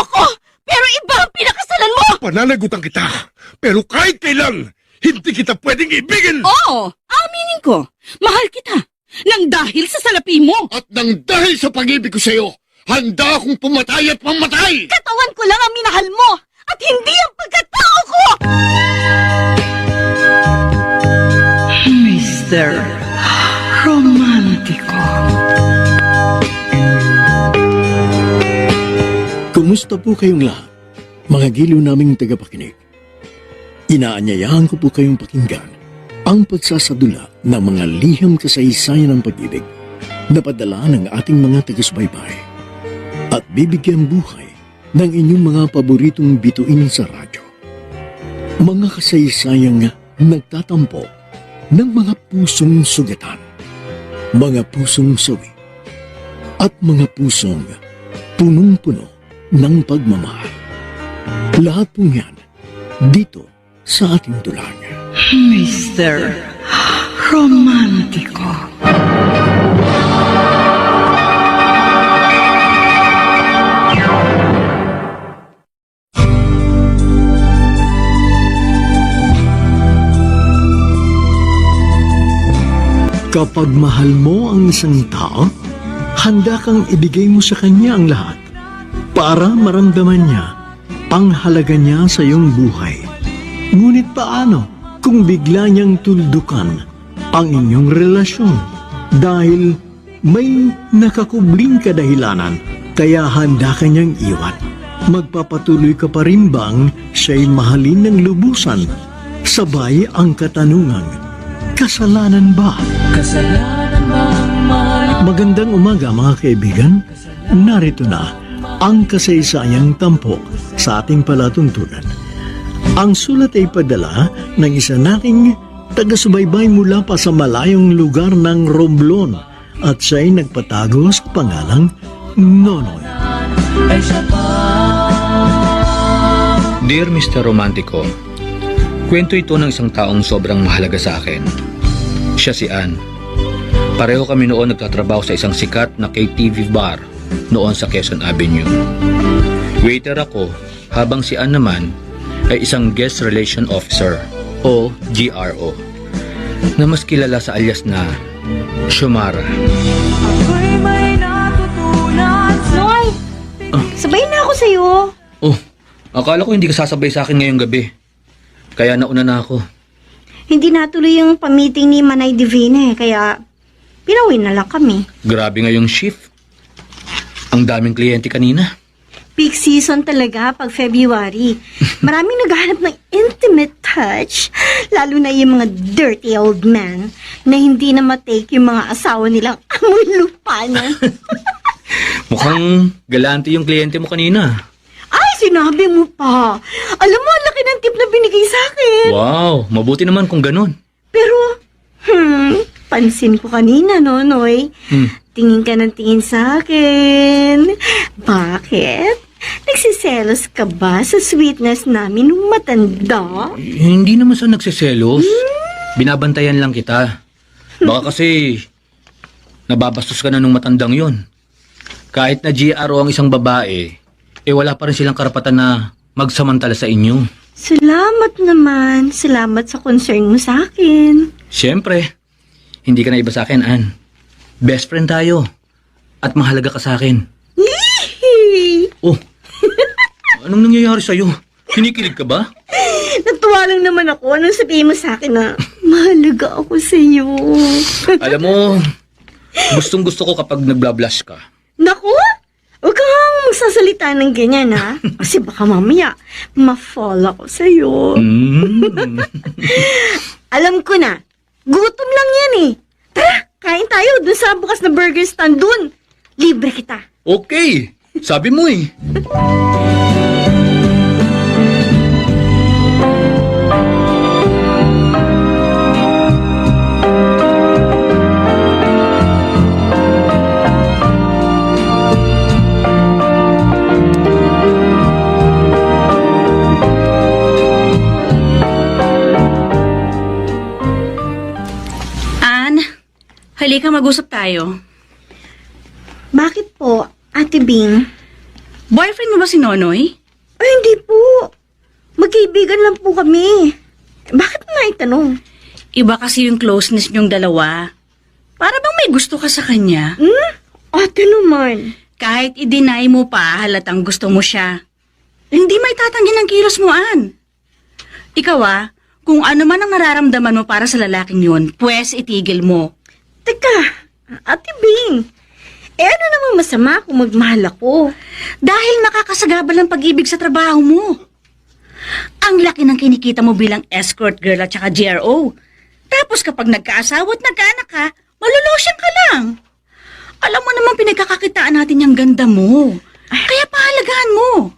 ko! Pero iba ang pinakasalan mo! Pananagutan kita, pero kahit kailan, hindi kita pwedeng ibigin! Oo, aminin ko. Mahal kita. Nang dahil sa salapi mo. At nang dahil sa pag-ibig ko sa'yo, handa akong pumatay at mamatay! Katawan ko lang ang minahal mo. At hindi ang pagkatao ko! Mr. Romantico. Kumusta po kayong lahat, mga giliw naming tagapakinig? Inaanyayahan ko po kayong pakinggan ang pagsasadula ng mga liham kasaysayan ng pag-ibig na padala ng ating mga taga-subaybay at bibigyan buhay ng inyong mga paboritong bituin sa radyo. Mga kasaysayang nagtatampo ng mga pusong sugatan, mga pusong sawi, at mga pusong punong-puno ng pagmamahal. Lahat pong yan dito sa ating dulang. Mr. Romantico. Kapag mahal mo ang isang tao, handa kang ibigay mo sa kanya ang lahat para maramdaman niya ang halaga niya sa iyong buhay. Ngunit paano kung bigla niyang tuldukan ang inyong relasyon dahil may nakakubling kadahilanan kaya handa ka niyang iwan? Magpapatuloy ka pa rin bang siya'y mahalin ng lubusan? Sabay ang katanungan, kasalanan ba? Magandang umaga mga kaibigan. Narito na ang kasaysayang tampok sa ating palatuntunan. Ang sulat ay padala ng isa nating taga-subaybay mula pa sa malayong lugar ng Romblon at siya'y nagpatago sa pangalang Nonoy. Dear Mr. Romantico, kwento ito ng isang taong sobrang mahalaga sa akin. Siya si Ann. Pareho kami noon nagtatrabaho sa isang sikat na KTV bar noon sa Quezon Avenue. Waiter ako habang si Ann naman ay isang guest relation officer o GRO na mas kilala sa alias na Shumara. Noy! Sabay na ako sa'yo. Oh, akala ko hindi ka sasabay sa akin ngayong gabi. Kaya nauna na ako. Hindi natuloy yung pamiting ni Manay Divina kaya pinauwi na lang kami. Grabe ngayong shift. Ang daming kliyente kanina. Peak season talaga pag February. Maraming naghahanap ng intimate touch, lalo na yung mga dirty old man na hindi na matake yung mga asawa nilang amoy lupa na. Mukhang galante yung kliyente mo kanina. Ay, sinabi mo pa. Alam mo, ang laki ng tip na binigay sa akin. Wow, mabuti naman kung ganun. Pero, pansin ko kanina, Nonoy. Tingin ka ng tingin sa akin. Bakit? Nagsiselos ka ba sa sweetness namin nung matanda? Hindi naman sa nagsiselos. Binabantayan lang kita. Baka kasi nababastos ka na nung matandang yon. Kahit na GRO ang isang babae, wala pa rin silang karapatan na magsamantala sa inyo. Salamat naman. Salamat sa concern mo sa akin. Siyempre, hindi ka na iba sa akin, Ann. Best friend tayo. At mahalaga ka sa akin. Yee! Oh, anong nangyayari sa'yo? Kinikilig ka ba? Natuwa lang naman ako nung sabihin mo sa akin na mahalaga ako sa iyo. Alam mo, gustong gusto ko kapag nagbablush ka. Naku! Huwag kang magsasalita ng ganyan, ha? Kasi baka mamaya, ma-fall ako sa'yo. Alam ko na, gutom lang yan eh. Tara, kain tayo dun sa bukas na burger stand dun. Libre kita. Okay, sabi mo eh. Halika, mag-usap tayo. Bakit po, Ate Bing? Boyfriend mo ba si Nonoy? Ay, hindi po. Magkaibigan lang po kami. Bakit mo naitanong? Iba kasi yung closeness niyong dalawa. Para bang may gusto ka sa kanya? Ate naman. Kahit i-deny mo pa, halatang gusto mo siya. Hindi may tatanggi ng kilos mo, Ann. Ikaw kung ano man ang nararamdaman mo para sa lalaking yun, pwes itigil mo. Teka, Ate Bing. Ano namang masama kung magmahal ako? Dahil nakakasagabal ang pag-ibig sa trabaho mo. Ang laki ng kinikita mo bilang escort girl at saka GRO. Tapos kapag nagkaasawa at nagkaanak ka, malulosyan ka lang. Alam mo naman pinagkakakitaan natin yung ganda mo. Kaya pahalagahan mo.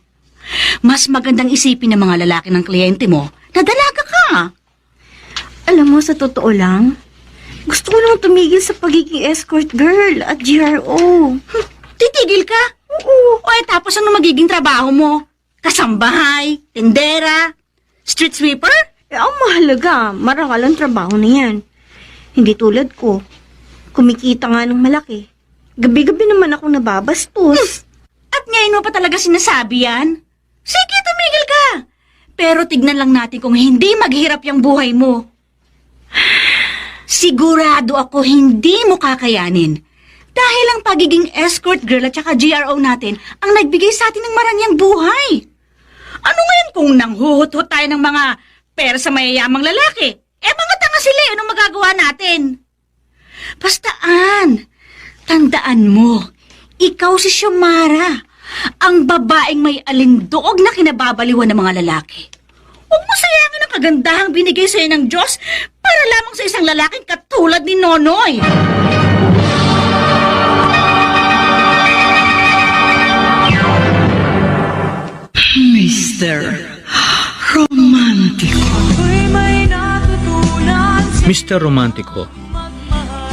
Mas magandang isipin ng mga lalaki ng kliyente mo na dalaga ka. Alam mo, sa totoo lang, gusto ko lang tumigil sa pagiging escort girl at GRO. Titigil ka? Oo. O tapos ano magiging trabaho mo? Kasambahay, tendera, street sweeper? Ang mahalaga, marangal ang trabaho na yan. Hindi tulad ko. Kumikita nga ng malaki. Gabi-gabi naman ako nababastos. At ngayon mo pa talaga sinasabi yan? Sige, tumigil ka. Pero tignan lang natin kung hindi maghirap yung buhay mo. Sigurado ako hindi mo kakayanin. Dahil ang pagiging escort girl at saka GRO natin ang nagbigay sa atin ng marangyang buhay. Ano ngayon kung nanghuhut-hut tayo ng mga pera sa mayayamang lalaki? Mga tanga sila, anong magagawa natin? Bastaan, tandaan mo, ikaw si Xiomara, ang babaeng may alindoog na kinababaliwan ng mga lalaki. Huwag mo sayangin ang kagandahang binigay sa'yo ng Diyos para lamang sa isang lalaking katulad ni Nonoy. Mr. Romantico. Mr. Romantico,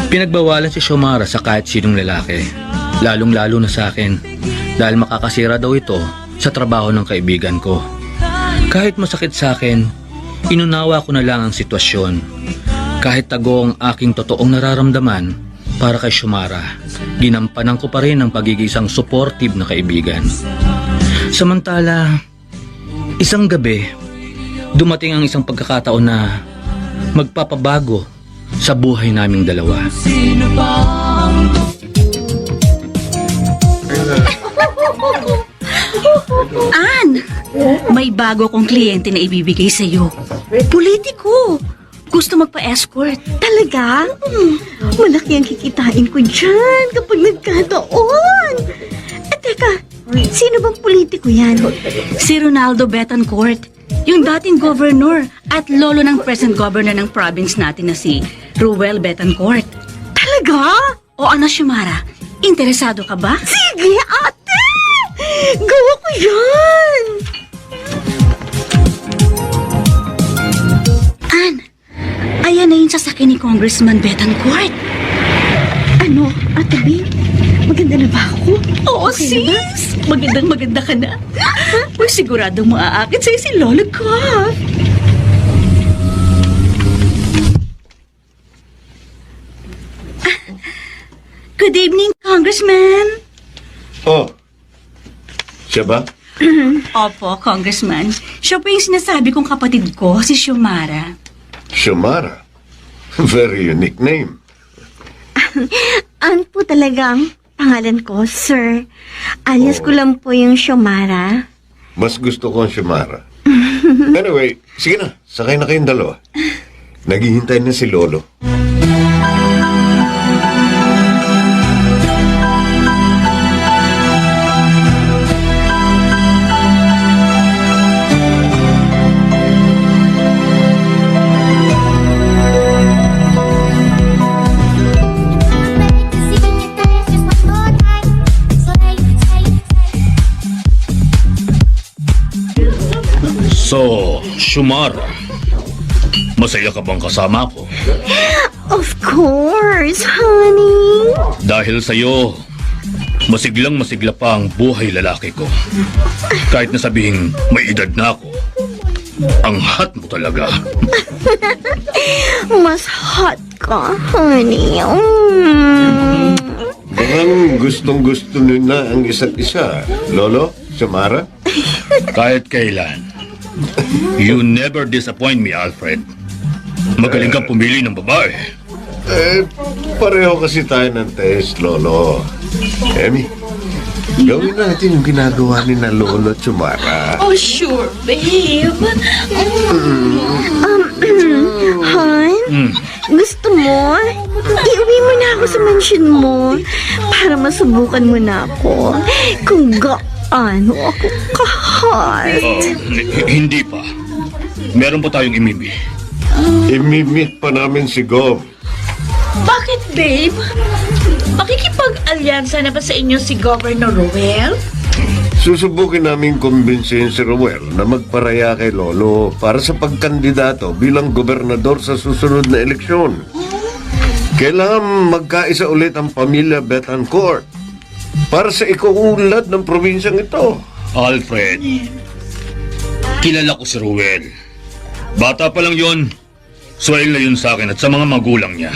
pinagbawalan si Xiomara sa kahit sinong lalaki, lalong-lalo na sa akin, dahil makakasira daw ito sa trabaho ng kaibigan ko. Kahit masakit sa akin, inunawa ko na lang ang sitwasyon. Kahit tago ang aking totoong nararamdaman para kay Xiomara, ginampanan ko pa rin ang pagiging isang supportive na kaibigan. Samantala, isang gabi, dumating ang isang pagkakataon na magpapabago sa buhay naming dalawa. Ann, may bago kong kliyente na ibibigay sa'yo. Politiko. Gusto magpa-escort. Talaga? Malaki ang kikitain ko dyan kapag nagkataon. Teka, sino bang politiko yan? Si Ronaldo Betancourt, yung dating governor at lolo ng present governor ng province natin na si Ruel Betancourt. Talaga? O ano, Xiomara? Interesado ka ba? Sige, ate! Gawa ko yan! Ann, ayan na yung sasakyan ni Congressman Betancourt. Ano, Ate Bing? Maganda na ba ako? Oo, sis! Magandang-maganda ka na. Uy, sigurado maaakit sa'yo si Lolo ko. Good evening, Congressman. Oh, siya ba? Opo, Congressman. Siya po yung sinasabi kong kapatid ko, si Xiomara. Xiomara. Very unique name. Ano po talagang pangalan ko, sir? Alias ko lang po yung Xiomara. Mas gusto ko ang Xiomara. Anyway, sige na, sakay na kayong dalawa. Naghihintay na si Lolo. So, Xiomara, masaya ka bang kasama ko? Of course, honey. Dahil sa'yo, masiglang masigla pa ang buhay lalaki ko. Kahit na sabihing may edad na ako, ang hot mo talaga. Mas hot ka, honey. Mukhang gustong-gusto nyo na ang isa't isa. Lolo, Samara? Kahit kailan. You never disappoint me, Alfred. Magaling kang pumili ng babae. Pareho kasi tayo ng test, Lolo. Emmy, gawin natin yung ginagawa ni na Lolo at Samara. Oh, sure, babe. Han, gusto mo? Iuwi mo na ako sa mansion mo para masubukan mo na ako kung gaano ako ka-hot. Hindi pa. Meron pa tayong imimi. Imimit pa namin si Gov. Bakit, babe? Makikipag-alyansa na ba sa inyo si Governor Ruel? Susubukin namin kumbinsihin si Ruel na magparaya kay Lolo para sa pagkandidato bilang gobernador sa susunod na eleksyon. Kailangan magkaisa ulit ang pamilya Betancourt para sa ikuunlad ng probinsyang ito. Alfred, kilala ko si Ruel. Bata pa lang yon. Swell na yun sa akin at sa mga magulang niya.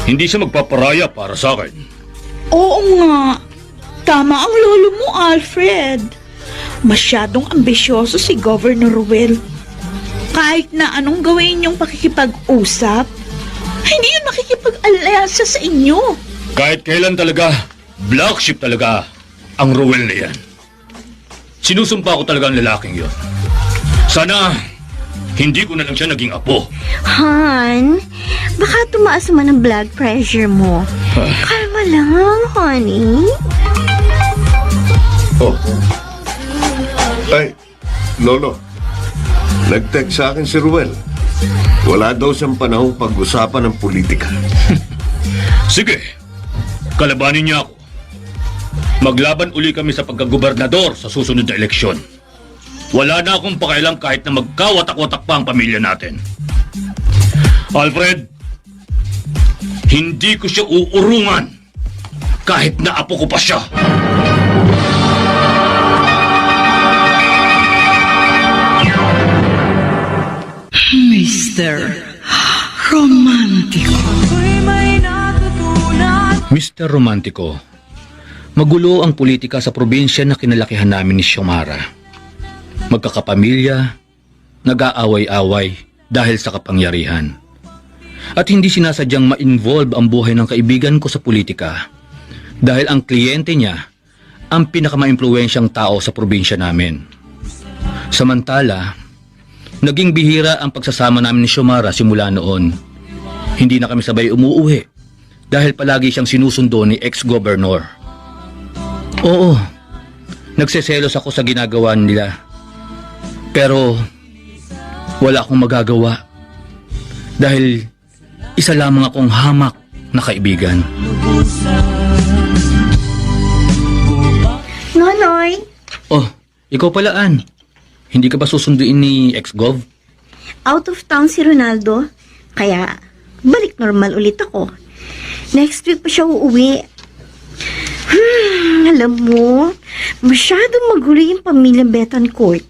Hindi siya magpaparaya para sa akin. Oo nga. Tama ang lolo mo, Alfred. Masyadong ambisyoso si Governor Ruel. Kahit na anong gawin yung pakikipag-usap, hindi yun makikipag-alyansa sa inyo. Kahit kailan talaga, black sheep talaga ang Ruel na yan. Sinusumpa ko talaga ang lalaking yon. Sana hindi ko na lang siya naging apo. Han, baka tumaas naman ang blood pressure mo. Kalma lang, honey. Oh. Ay, Lolo. Nag-text sa akin si Ruel. Wala daw siyang panahong pag-usapan ng politika. Sige, kalabanin niya ako. Maglaban uli kami sa pagkagobernador sa susunod na eleksyon. Wala na akong pakailang kahit na magkawatak-watak pa ang pamilya natin. Alfred, hindi ko siya uurungan kahit na apo ko pa siya. Mr. Romantico. Mr. Romantico, magulo ang politika sa probinsya na kinalakihan namin ni Xiomara. Magkakapamilya, nag-aaway-away dahil sa kapangyarihan. At hindi sinasadyang ma-involve ang buhay ng kaibigan ko sa politika dahil ang kliyente niya ang pinakamaimpluwensyang tao sa probinsya namin. Samantala, naging bihira ang pagsasama namin ni Xiomara simula noon. Hindi na kami sabay umuuwi dahil palagi siyang sinusundo ni ex-governor. Oo, nagseselos ako sa ginagawa nila. Pero wala akong magagawa dahil isa lamang akong hamak na kaibigan. Nonoy, Oh, ikaw pala, Ann. Hindi ka ba susunduin ni ex-gov? out of town si Ronaldo. Kaya, balik normal ulit ako. Next week pa siya uuwi. Alam mo, masyadong magulo yung pamilya Betancourt.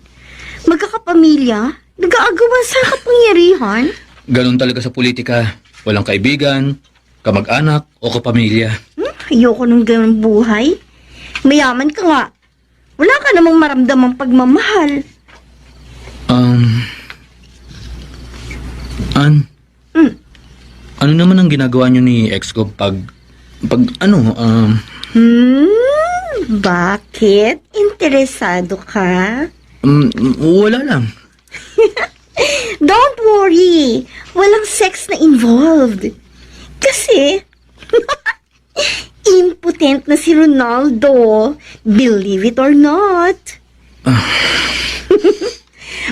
Magkakapamilya, nag-aagawan sa kapangyarihan. Ganon talaga sa politika. Walang kaibigan, kamag-anak o kapamilya. Ayoko nung ganun buhay. Mayaman ka nga. Wala ka namang maramdamang pagmamahal. Ann, ano naman ang ginagawa niyo ni ex-gov Bakit? Interesado ka? wala lang. Don't worry. Walang sex na involved. Kasi, impotent na si Ronaldo. Believe it or not.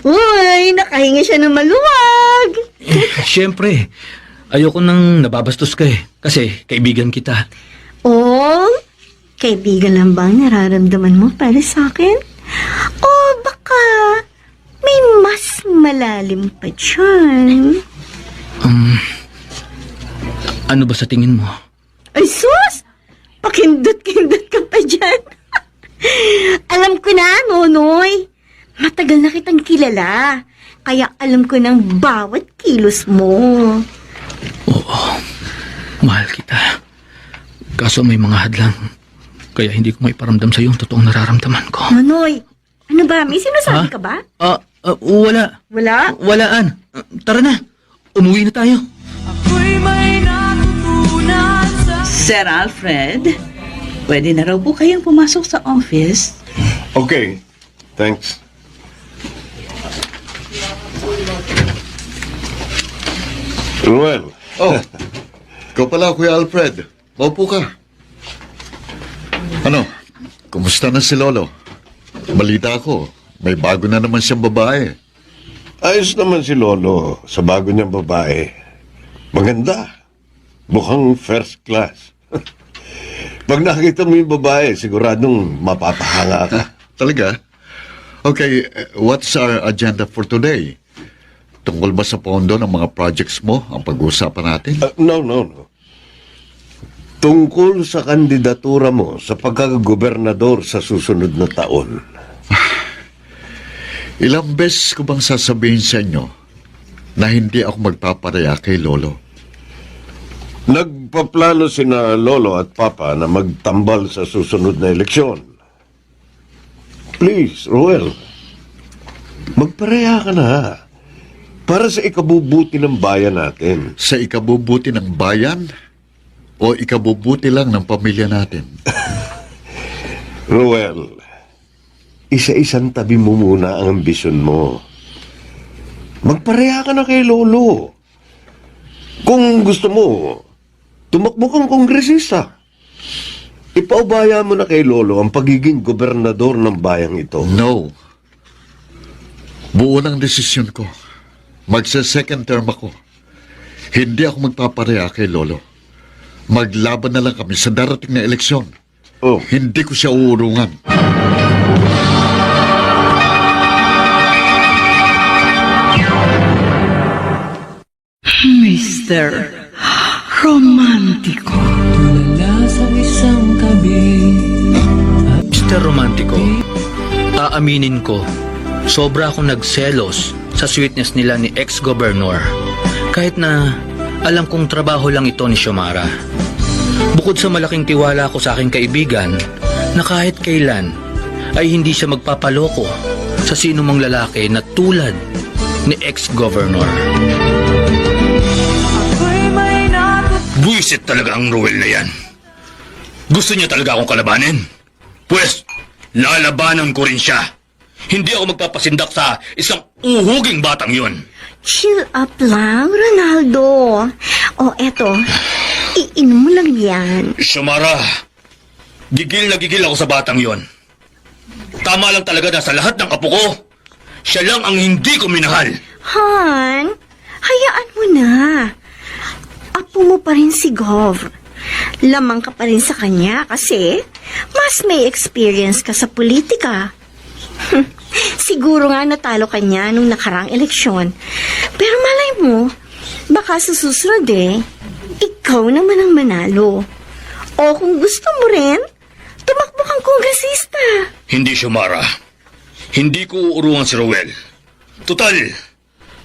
Uy, nakahinga siya ng maluwag. Siyempre, ayoko nang nababastos ka eh. Kasi kaibigan kita. Oh, kaibigan lang ba ang nararamdaman mo para sa akin? O baka may mas malalim pa dyan? Ano ba sa tingin mo? Ay, sus! Pakindot-kindot ka pa dyan. Alam ko na, Nonoy. Matagal na kitang kilala. Kaya alam ko ng bawat kilos mo. Oo, mahal kita. Kaso may mga hadlang. Kaya hindi ko maiparamdam sa iyo ang totoong nararamdaman ko. Nonoy, ano ba? May sinasabi Ha? ka ba? Wala. Wala? Walaan. Tara na. Umuwi na tayo. Sir Alfred, pwede na raw po kayong pumasok sa office. Okay, thanks. Ruel, Oh, ikaw pala, Kuya Alfred. Maupo ka. Ano, kumusta na si Lolo? Balita ko, may bago na naman siyang babae. ayos naman si Lolo sa bago niyang babae. Maganda. Mukhang first class. Pag nakita mo yung babae, siguradong mapapahanga ka. Talaga? Okay, what's our agenda for today? Tungkol ba sa pondo ng mga projects mo ang pag-uusapan natin? No. Tungkol sa kandidatura mo sa pagkakagobernador sa susunod na taon. Ilang beses ko bang sasabihin sa inyo na hindi ako magpaparaya kay Lolo? Nagpaplano sina Lolo at Papa na magtambal sa susunod na eleksyon. Please, Roel, magparaya ka na. Para sa ikabubuti ng bayan natin. Sa ikabubuti ng bayan o ikabubuti lang ng pamilya natin? Roel, isa-isang tabi mo muna ang ambisyon mo. Magparaya ka na kay Lolo. Kung gusto mo, tumakbo kang kongresista. Ipaubaya mo na kay Lolo ang pagiging gobernador ng bayang ito. No. Buo ng desisyon ko. Magsa-second term ako. Hindi ako magpapareha kay Lolo. Maglaban na lang kami sa darating na eleksyon. Oh, Hindi ko siya uurungan. Mr. Romantiko. Mr. Romantico, aaminin ko, sobra akong nagselos sa sweetness nila ni ex-governor. Kahit na alam kong trabaho lang ito ni Xiomara. Bukod sa malaking tiwala ko sa aking kaibigan, na kahit kailan ay hindi siya magpapaloko sa sino mang lalaki na tulad ni ex-governor. Buisit talaga ang Ruel na yan. Gusto niya talaga akong kalabanin? Pwes, lalabanan ko rin siya. Hindi ako magpapasindak sa isang uhuging batang yun. Chill up lang, Ronaldo. O, eto. Iinom mo lang yan. Xiomara, gigil na gigil ako sa batang yon. Tama lang talaga na sa lahat ng apo ko, siya lang ang hindi ko minahal. Han, hayaan mo na. Apo mo pa rin si Gov. Lamang ka pa rin sa kanya kasi mas may experience ka sa politika. Siguro nga natalo ka niya nung nakarang eleksyon. Pero malay mo, baka sa susunod ikaw naman ang manalo. O kung gusto mo rin, tumakbo kang kongresista. Hindi, Xiomara. Hindi ko uurungan si Ruel. Total,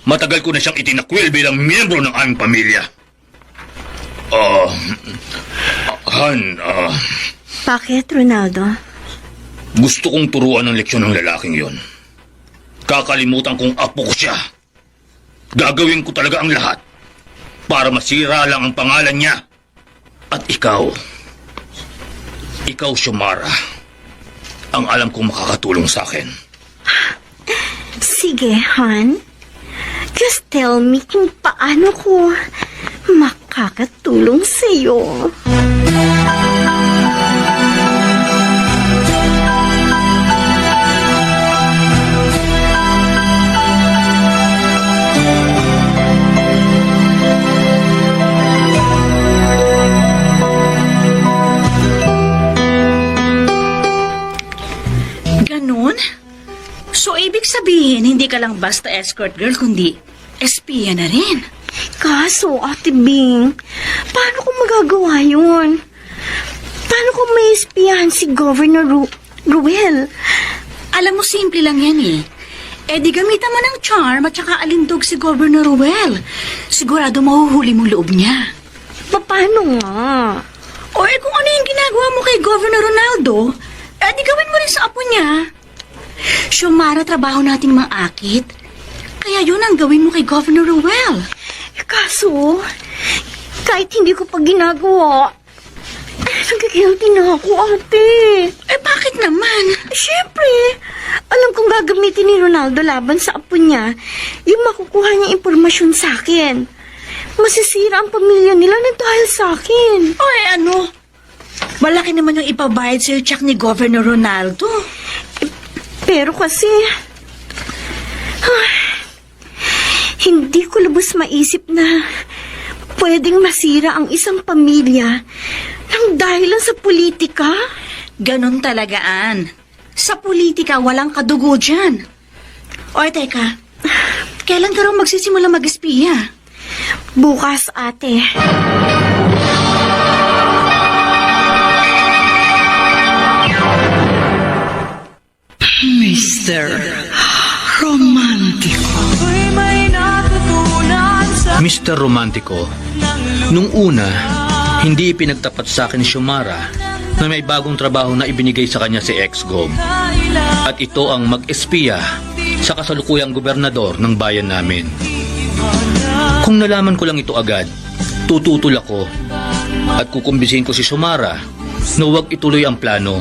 matagal ko na siyang itinakwil bilang miyembro ng aming pamilya. Han, Bakit, Ronaldo? gusto kong turuan ng leksyon ng lalaking yon. Kakalimutan kong apo ko siya. Gagawin ko talaga ang lahat para masira lang ang pangalan niya. At ikaw, Xiomara, ang alam kong makakatulong sa akin. Sige, Han. Just tell me kung paano ko makakatulong sa'yo. Ganun? So, ibig sabihin, hindi ka lang basta escort girl, kundi espiya na rin. Kaso, Ate Bing, paano ko magagawa yun? Paano ko may espiyahan si Governor Ruel? Alam mo, simple lang yan eh. Eh di gamitan mo ng charm at saka alindog si Governor Ruel. Sigurado mahuhuli mong loob niya. Paano nga? O kung ano yung ginagawa mo kay Governor Ronaldo, di gawin mo rin sa apo niya. Xiomara, trabaho nating mangakit. Kaya yun ang gawin mo kay Governor Ruel. Kaso, kahit hindi ko pa ginagawa, nagkakilty na ako, ate. Bakit naman? Siyempre, alam kong gagamitin ni Ronaldo laban sa apo niya yung makukuha niyang impormasyon sa akin. Masisira ang pamilya nila na dahil sa akin. Malaki naman yung ipabayad sa'yo tsak ni Governor Ronaldo. Pero kasi, hindi ko lubos maisip na pwedeng masira ang isang pamilya nang dahilan sa politika. Ganon talaga, Ann. Sa politika, walang kadugo dyan. Teka. Kailan ka raw magsisimula mag-espiya? Bukas, ate. Mr. Romantico. Mr. Romantico, nung una, hindi pinagtapat sa akin ni Xiomara na may bagong trabaho na ibinigay sa kanya si ex-gov. At ito ang mag-espiya sa kasalukuyang gobernador ng bayan namin. Kung nalaman ko lang ito agad, tututol ako at kukumbisihin ko si Xiomara na huwag ituloy ang plano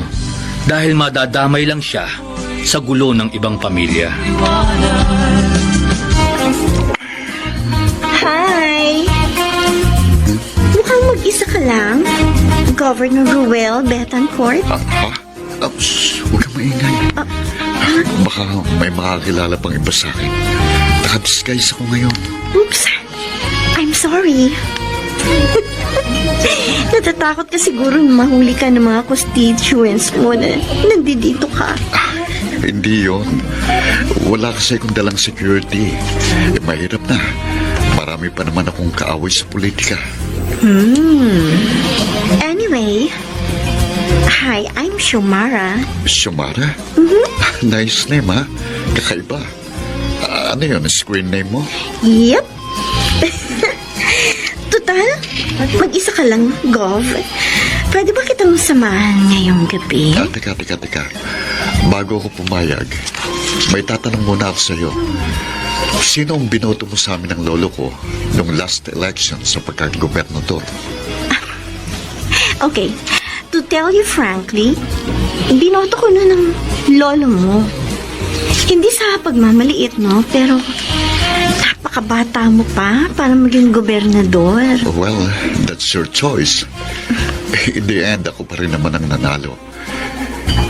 dahil madadamay lang siya sa gulo ng ibang pamilya. Hi! Mukhang mag-isa ka lang. Governor Ruel Betancourt. Huwag kang maingay. Baka may makakilala pang iba sa akin. Naka-disguise ako ngayon. Oops! I'm sorry. Natatakot ka siguro na mahuli ka ng mga constituents mo na nandito ka. Hindi yon. Wala kasi akong dalang security. Mahirap na. Marami pa naman akong kaaway sa politika. Anyway, hi, I'm Xiomara. Xiomara? Nice name, ha? Kakaiba. Ano yun, screen name mo? Yep. Total, mag-isa ka lang, Gov. Pwede ba kitang samahan ngayong gabi? Teka. Bago ako pumayag, may tatanong muna ako sa'yo. Sino ang binoto mo sa amin ng lolo ko nung last election sa pagkagobernador? Okay, to tell you frankly, binoto ko na ng lolo mo. Hindi sa pagmamaliit, no? Pero napakabata mo pa para maging gobernador. Well, that's your choice. In the end, ako pa rin naman ang nanalo.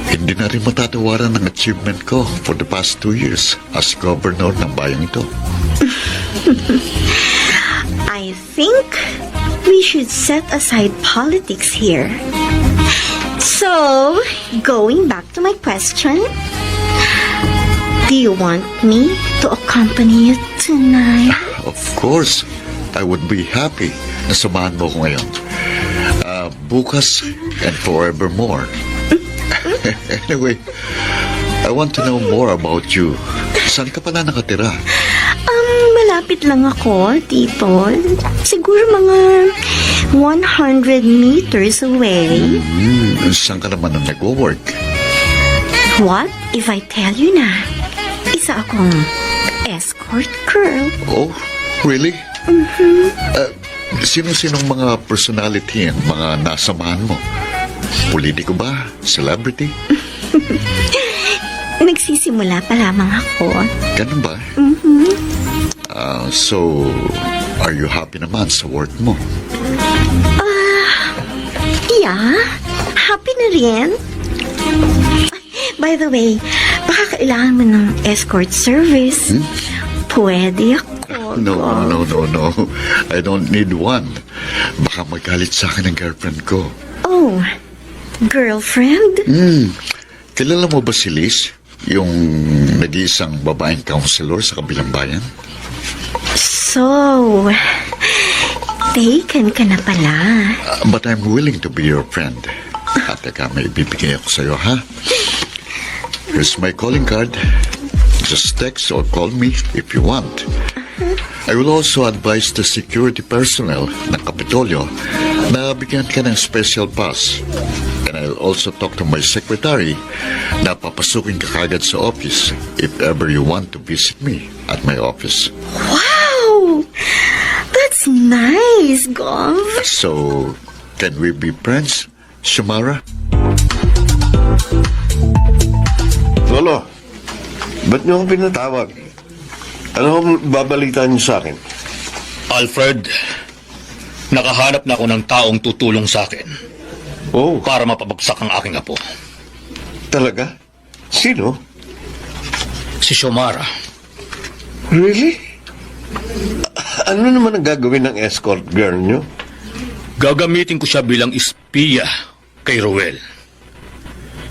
Hindi na rin matatawaran ang achievement ko for the past 2 years as governor ng bayang ito. I think we should set aside politics here. So, going back to my question, do you want me to accompany you tonight? Of course, I would be happy na samahan mo ko ngayon. Bukas and forevermore. Anyway, I want to know more about you. Saan ka pala nakatira? Malapit lang ako, Tito. Siguro mga 100 meters away. Saan ka naman ang nag-work? What if I tell you na isa akong escort girl? Oh, really? Sino-sinong mga personality ang mga nasamahan mo? Politiko ba? Celebrity? Nagsisimula pa lamang ako. Ganun ba? So, are you happy naman sa work mo? Yeah, happy na rin. By the way, baka kailangan mo ng escort service. Pwede ako. No. I don't need one. Baka magalit sa akin ang girlfriend ko. Oh, girlfriend? Kilala mo ba si Liz? Yung nag-iisang babaeng counselor sa kabilang bayan? So, taken ka na pala. But I'm willing to be your friend. At teka, may ibibigay ako sa'yo, ha? Here's my calling card. Just text or call me if you want. I will also advise the security personnel ng Kapitolyo na bigyan ka ng special pass. And I'll also talk to my secretary na papasukin ka kagad sa office if ever you want to visit me at my office. Wow! That's nice, Gov. So, can we be friends, Shumara? Lolo, ba't niyo ako pinatawag? Ano ang babalitaan niyo sa akin? Alfred, nakahanap na ako ng taong tutulong sa akin Oh, para mapabagsak ang aking apo. talaga? Sino? Si Xiomara. Really? Ano naman ang gagawin ng escort girl niyo? Gagamitin ko siya bilang espiya kay Ruel.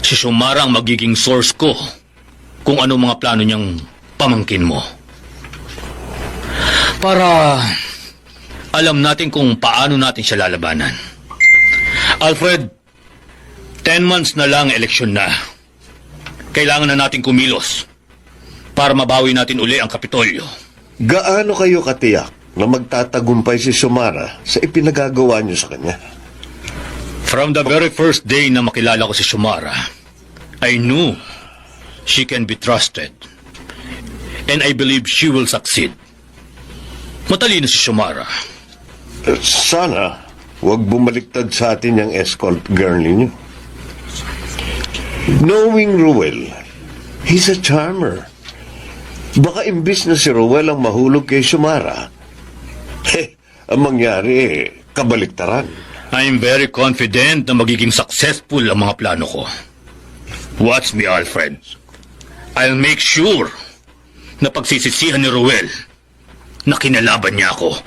Si Xiomara ang magiging source ko kung ano mga plano niyang pamangkin mo. Para alam natin kung paano natin siya lalabanan. Alfred, 10 months na lang eleksyon na. Kailangan na natin kumilos para mabawi natin uli ang Kapitolyo. Gaano kayo katiyak na magtatagumpay si Xiomara sa ipinagagawa niyo sa kanya? From the very first day na makilala ko si Xiomara, I knew she can be trusted. And I believe she will succeed. Matalino si Xiomara. Sana huwag bumaliktad sa atin yung escort girl ninyo. Knowing Ruel, he's a charmer. Baka imbis na si Ruel ang mahulog kay Xiomara, ang mangyari kabaliktaran. I'm very confident na magiging successful ang mga plano ko. Watch me, Alfred. I'll make sure na pagsisisihan ni Ruel na kinalaban niya ako.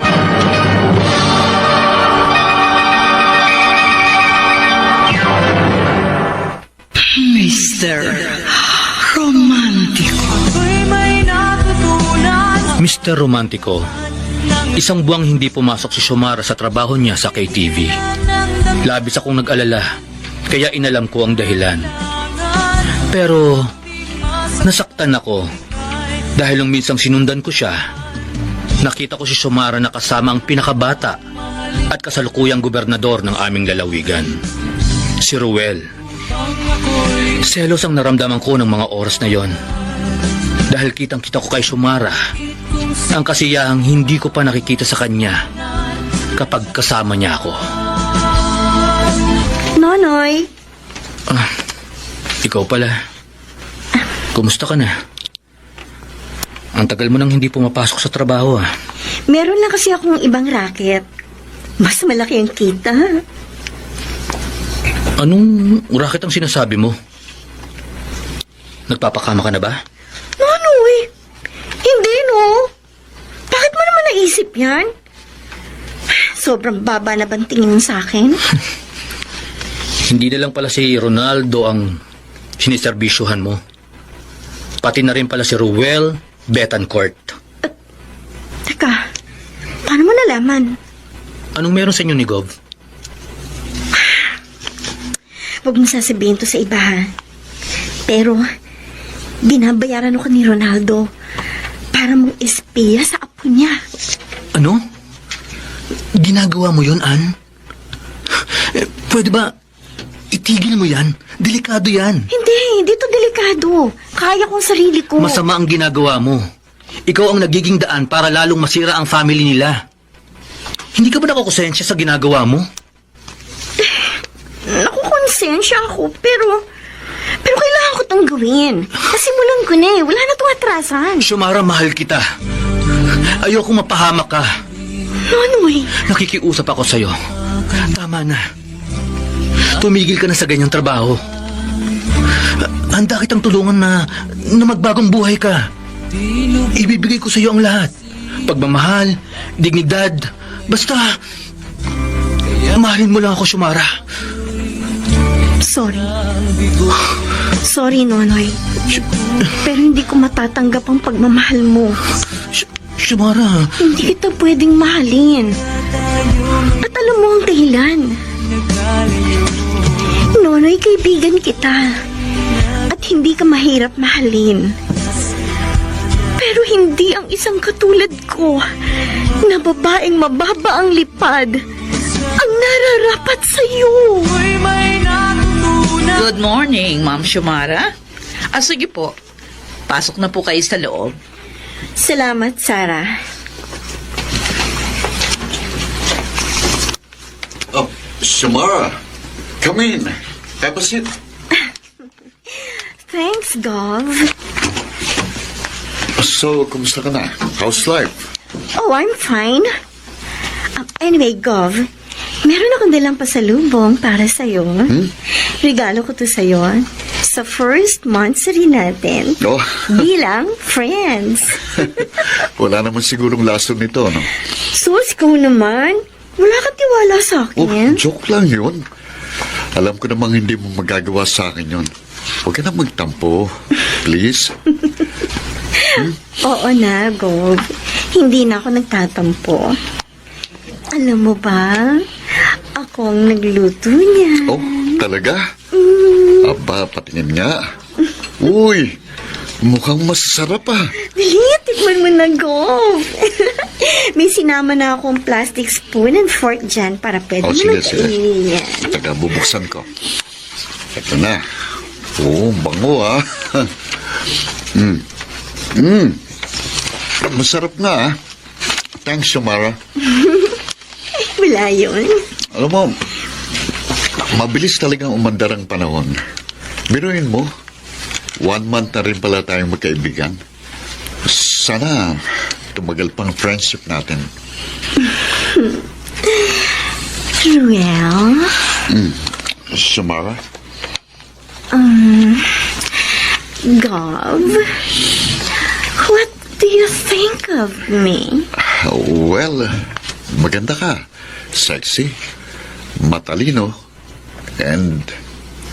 Mr. Romantico. Mr. Romantico, isang buwang hindi pumasok si Xiomara sa trabaho niya sa KTV. Labis akong nag-alala, kaya inalam ko ang dahilan. Pero nasaktan ako dahil nung minsang sinundan ko siya, nakita ko si Xiomara na kasama ang pinakabata at kasalukuyang gobernador ng aming lalawigan, si Ruel. Selos ang naramdaman ko ng mga oras na yon. Dahil kitang-kita ko kay Xiomara ang kasiyahang hindi ko pa nakikita sa kanya kapag kasama niya ako. Nonoy, Ikaw pala. Kumusta ka na? Ang tagal mo nang hindi pumapasok sa trabaho ah. meron lang kasi akong ibang racket. Mas malaki ang kita. Anong racket ang sinasabi mo? Nagpapakama ka na ba? Nonoy, hindi no. Bakit mo naman naisip yan? Sobrang baba na bang tingin mo sa akin? Hindi na lang pala si Ronaldo ang siniserbisyuhan mo. Pati na rin pala si Ruel Betancourt. Teka, paano mo nalaman? Anong meron sa inyo ni Gov? Huwag mo sasabihin to sa iba, ha? Pero, binabayaran ako ni Ronaldo para mong espiya sa apo niya. Ano? Ginagawa mo yun, Ann? Pwede ba itigil mo yan? Delikado yan. Hindi to delikado. Kaya kong sarili ko. Masama ang ginagawa mo. Ikaw ang nagiging daan para lalong masira ang family nila. Hindi ka ba nakukonsensya sa ginagawa mo? Nakukonsensya ako, pero kailangan ko tong gawin. Nasimulan ko na eh. Wala na tong atrasan. Xiomara, mahal kita. Ayoko mapahamak ka. Nonoy, Nakikiusap ako sa'yo. Tama na. Tumigil ka na sa ganyang trabaho. Handa kitang tulungan na magbagong buhay ka. Ibibigay ko sa'yo ang lahat. Pagmamahal, dignidad, basta mahalin mo lang ako, Xiomara. Sorry, Nonoy. Pero hindi ko matatanggap ang pagmamahal mo. Xiomara, Hindi kita pwedeng mahalin. At alam mo ang dahilan. Nonoy, kaibigan kita. At hindi ka mahirap mahalin. Pero hindi ang isang katulad ko na babaeng mababa ang lipad ang nararapat sa'yo. Good morning, Ma'am Shumara. Sige po. Pasok na po kayo sa loob. Salamat, Sarah. Oh, Samara, come in. Have a seat. Thanks, Gov. So, kumusta ka na? How's life? Oh, I'm fine. Anyway, Gov, meron akong dalang pasalubong para sa'yo. Regalo ko to sa'yo sa first monthsary natin Oh, bilang friends. wala naman sigurong lason nito, no? Sus, ikaw naman. Wala kang tiwala sa Oh, akin. joke lang yun. Alam ko namang hindi mo magagawa sa akin yun. Huwag ka na magtampo. Please. Oo na, Gov. Hindi na ako nagtatampo. Alam mo ba, ako ang nagluto niya. Oh, talaga? Aba, patingin nga. Uy, mukhang masarap ah. Dali, tikman mo na, Gov. May sinama na akong plastic spoon and fork dyan para pwede Oh, mo sige, nang sige. kainin yan. Taga, bubuksan ko. Ito na. Oh, bango ah. Masarap nga ah. Thanks, Samara. Wala yun. Alam mo, mabilis talagang umandar ang panahon. Biruin mo, 1 month na rin pala tayong magkaibigan. Sana tumagal pang friendship natin. Well, Samara? Gov, what do you think of me? Well, maganda ka. Sexy, matalino, and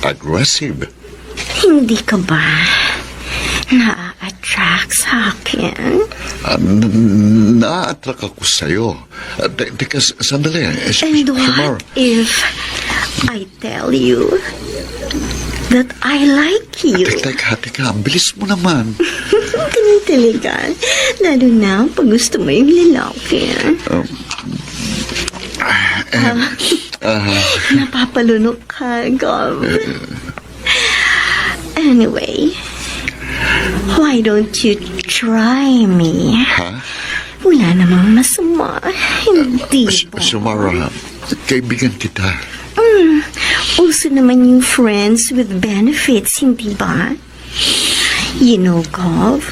aggressive. Hindi ka ba na-attract sa akin? Na-attract ako sa'yo. Teka, sandali. And Samara. what if I tell you that I like you? Teka, ang bilis mo naman. Ganun talaga. Lalo na pag gusto mo yung lalaki. Napapalunok ka, Gov. Anyway, why don't you try me? Ha? Wala namang masama. Hindi ba? Samara, kaibigan kita. Uso naman yung friends with benefits, hindi ba? You know, Gov,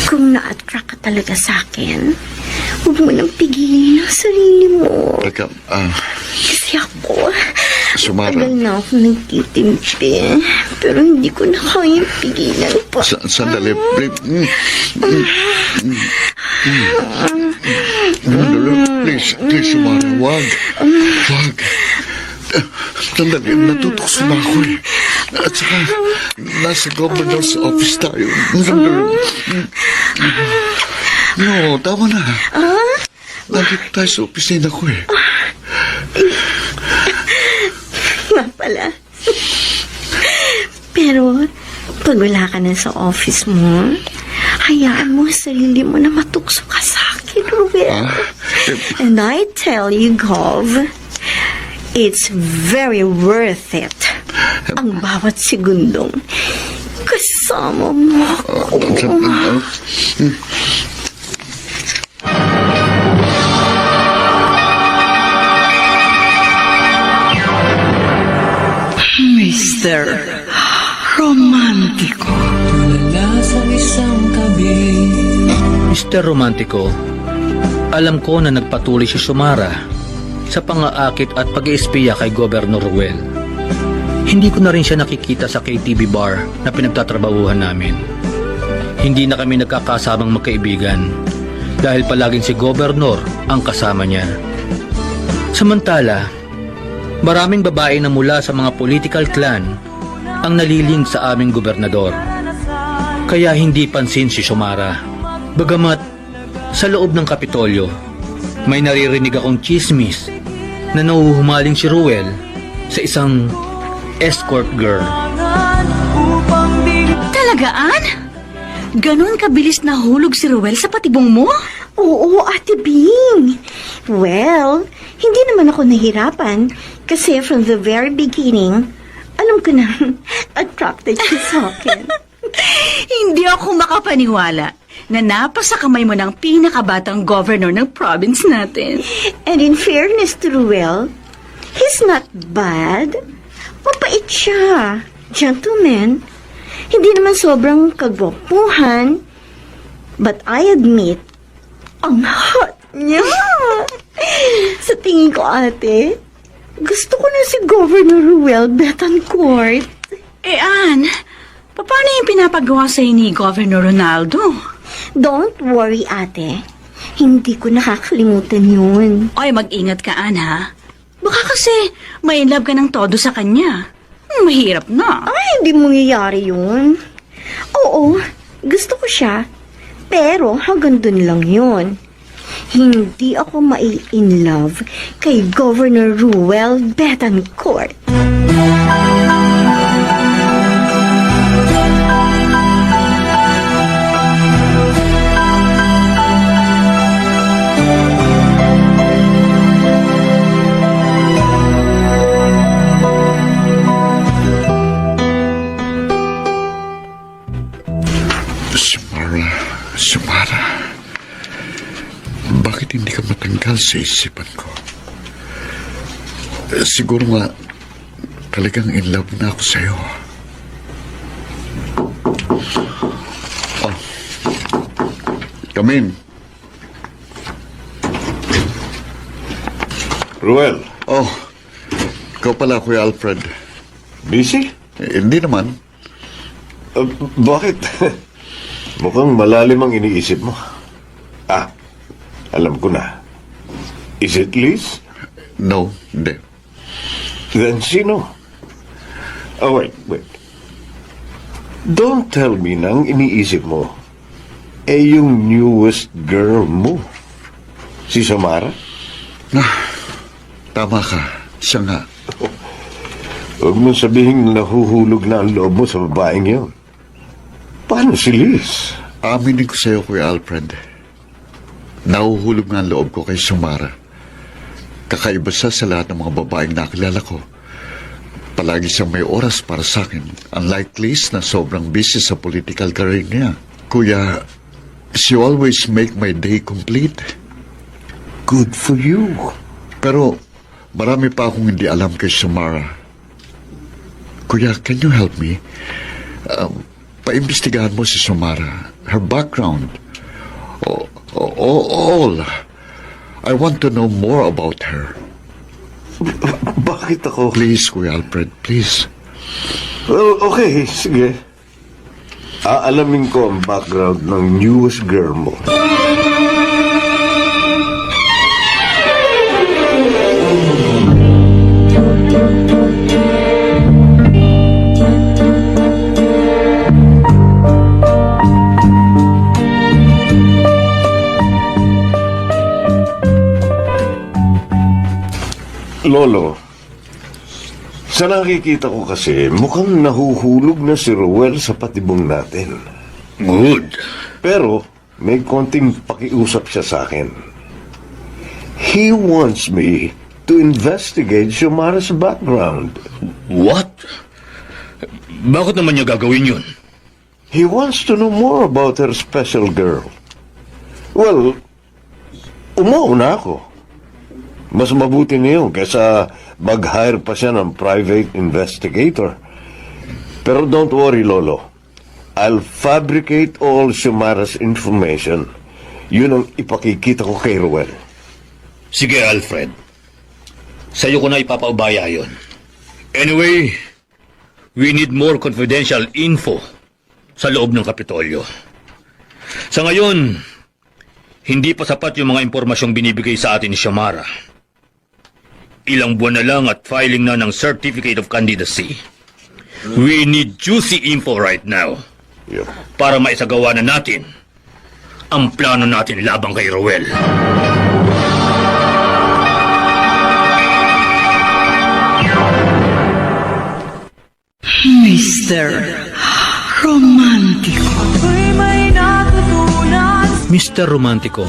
kung na-attract ka talaga sa akin, huwag mo nang pigilin ang sarili mo. Teka, Kasi ako, Samara. tagal na ako nagtitimpi, pero hindi ko na kayang pigilan pa. Sandali. Please, Samara, wag. Sandali, natutukso na ako eh. At saka, nasa governor's office tayo. No, tama na. Nandito tayo sa opisina ko eh. Nga pala. Pero, pag wala ka na sa office mo, hayaan mo ang sarili mo na matukso ka sa akin, Ruel. And I tell you, Gov, it's very worth it. Ang bawat segundong kasama mo ako. Mr. Romantiko. Mr. Romantico, alam ko na nagpatuloy si Shumara sa pang-aakit at pag-iispiya kay Governor Ruel. Hindi ko na rin siya nakikita sa KTV bar na pinagtatrabahuhan namin. Hindi na kami nagkakasamang magkaibigan dahil palaging si Governor ang kasama niya. Samantala, maraming babae na mula sa mga political clan ang naliling sa aming gobernador. Kaya hindi pansin si Shumara. Bagamat sa loob ng Kapitolyo, may naririnig akong chismis na nahuhumaling si Ruel sa isang escort girl. Talagaan? Ganon kabilis nahulog si Ruel sa patibong mo? Oo, Ate Bing. Well, Hindi naman ako nahirapan kasi from the very beginning, alam ko na attracted siya sa akin. Hindi ako makapaniwala na napasa kamay mo ng pinakabatang governor ng province natin. And in fairness to Ruel, he's not bad. Mapait siya. Gentleman. Hindi naman sobrang kagwapuhan. But I admit, ang hot niya. Sa tingin ko, ate, gusto ko na si Governor Ruel Betancourt. Ann, paano yung pinapagawa sa'yo ni Governor Ronaldo? Don't worry, ate. Hindi ko nakakalimutan yun. Ay, mag-ingat ka, Ann, ha? Baka kasi may love ka ng todo sa kanya. Mahirap na. Ay, hindi mangyayari yun. Oo, gusto ko siya. Pero hanggang dun lang yun. Hindi ako mai-in love kay Governor Ruel Betancourt. Samara, bakit hindi ka matanggal sa isipan ko? Siguro nga, talagang in love na ako sa'yo. Oh, come in. Ruel, Oh, ikaw pala, Kuya Alfred. busy? Hindi naman. Bakit? Mukhang malalim ang iniisip mo. Alam ko na. Is it Liz? No, hindi. Then sino? Oh, wait. Don't tell me na ang iniisip mo yung newest girl mo. Si Samara? Tama ka. Siya nga. Huwag mong sabihin nahuhulog na ang loob mo sa babaeng yun. Paano si Liz? Aminin ko sa'yo, Kuya Alfred. Nahuhulog nga ang loob ko kay Samara. Kakaiba siya sa lahat ng mga babaeng nakilala ko. Palagi siyang may oras para sa akin. Unlike Liz na sobrang busy sa political career niya. Kuya, she always make my day complete. Good for you. Pero marami pa akong hindi alam kay Samara. Kuya, can you help me? Paimbestigahan mo si Samara. Her background. All. I want to know more about her. Bakit ako? Please, Kuya Alfred, please. Well, okay, sige. Aalamin ko ang background ng newest girl mo. Lolo, sa nakikita ko kasi, mukhang nahuhulog na si Ruel sa patibong natin. Good. Pero, may konting pakiusap siya sa akin. He wants me to investigate Xiomara's background. What? Bakit naman niya gagawin yun? He wants to know more about her special girl. Well, umuuna ako. Mas mabuti na yun kaysa mag-hire pa siya ng private investigator. Pero don't worry, Lolo. I'll fabricate all Xiomara's information. Yun ang ipakikita ko kay Ruel. Sige, Alfred. Sa'yo ko na ipapaubaya yun. Anyway, we need more confidential info sa loob ng Kapitolyo. Sa ngayon, hindi pa sapat yung mga impormasyong binibigay sa atin ni Xiomara. Ilang buwan na lang at filing na ng Certificate of Candidacy. We need juicy info right now Yep. para maisagawa na natin ang plano natin labang kay Ruel. Mr. Romantico. Mr. Romantico,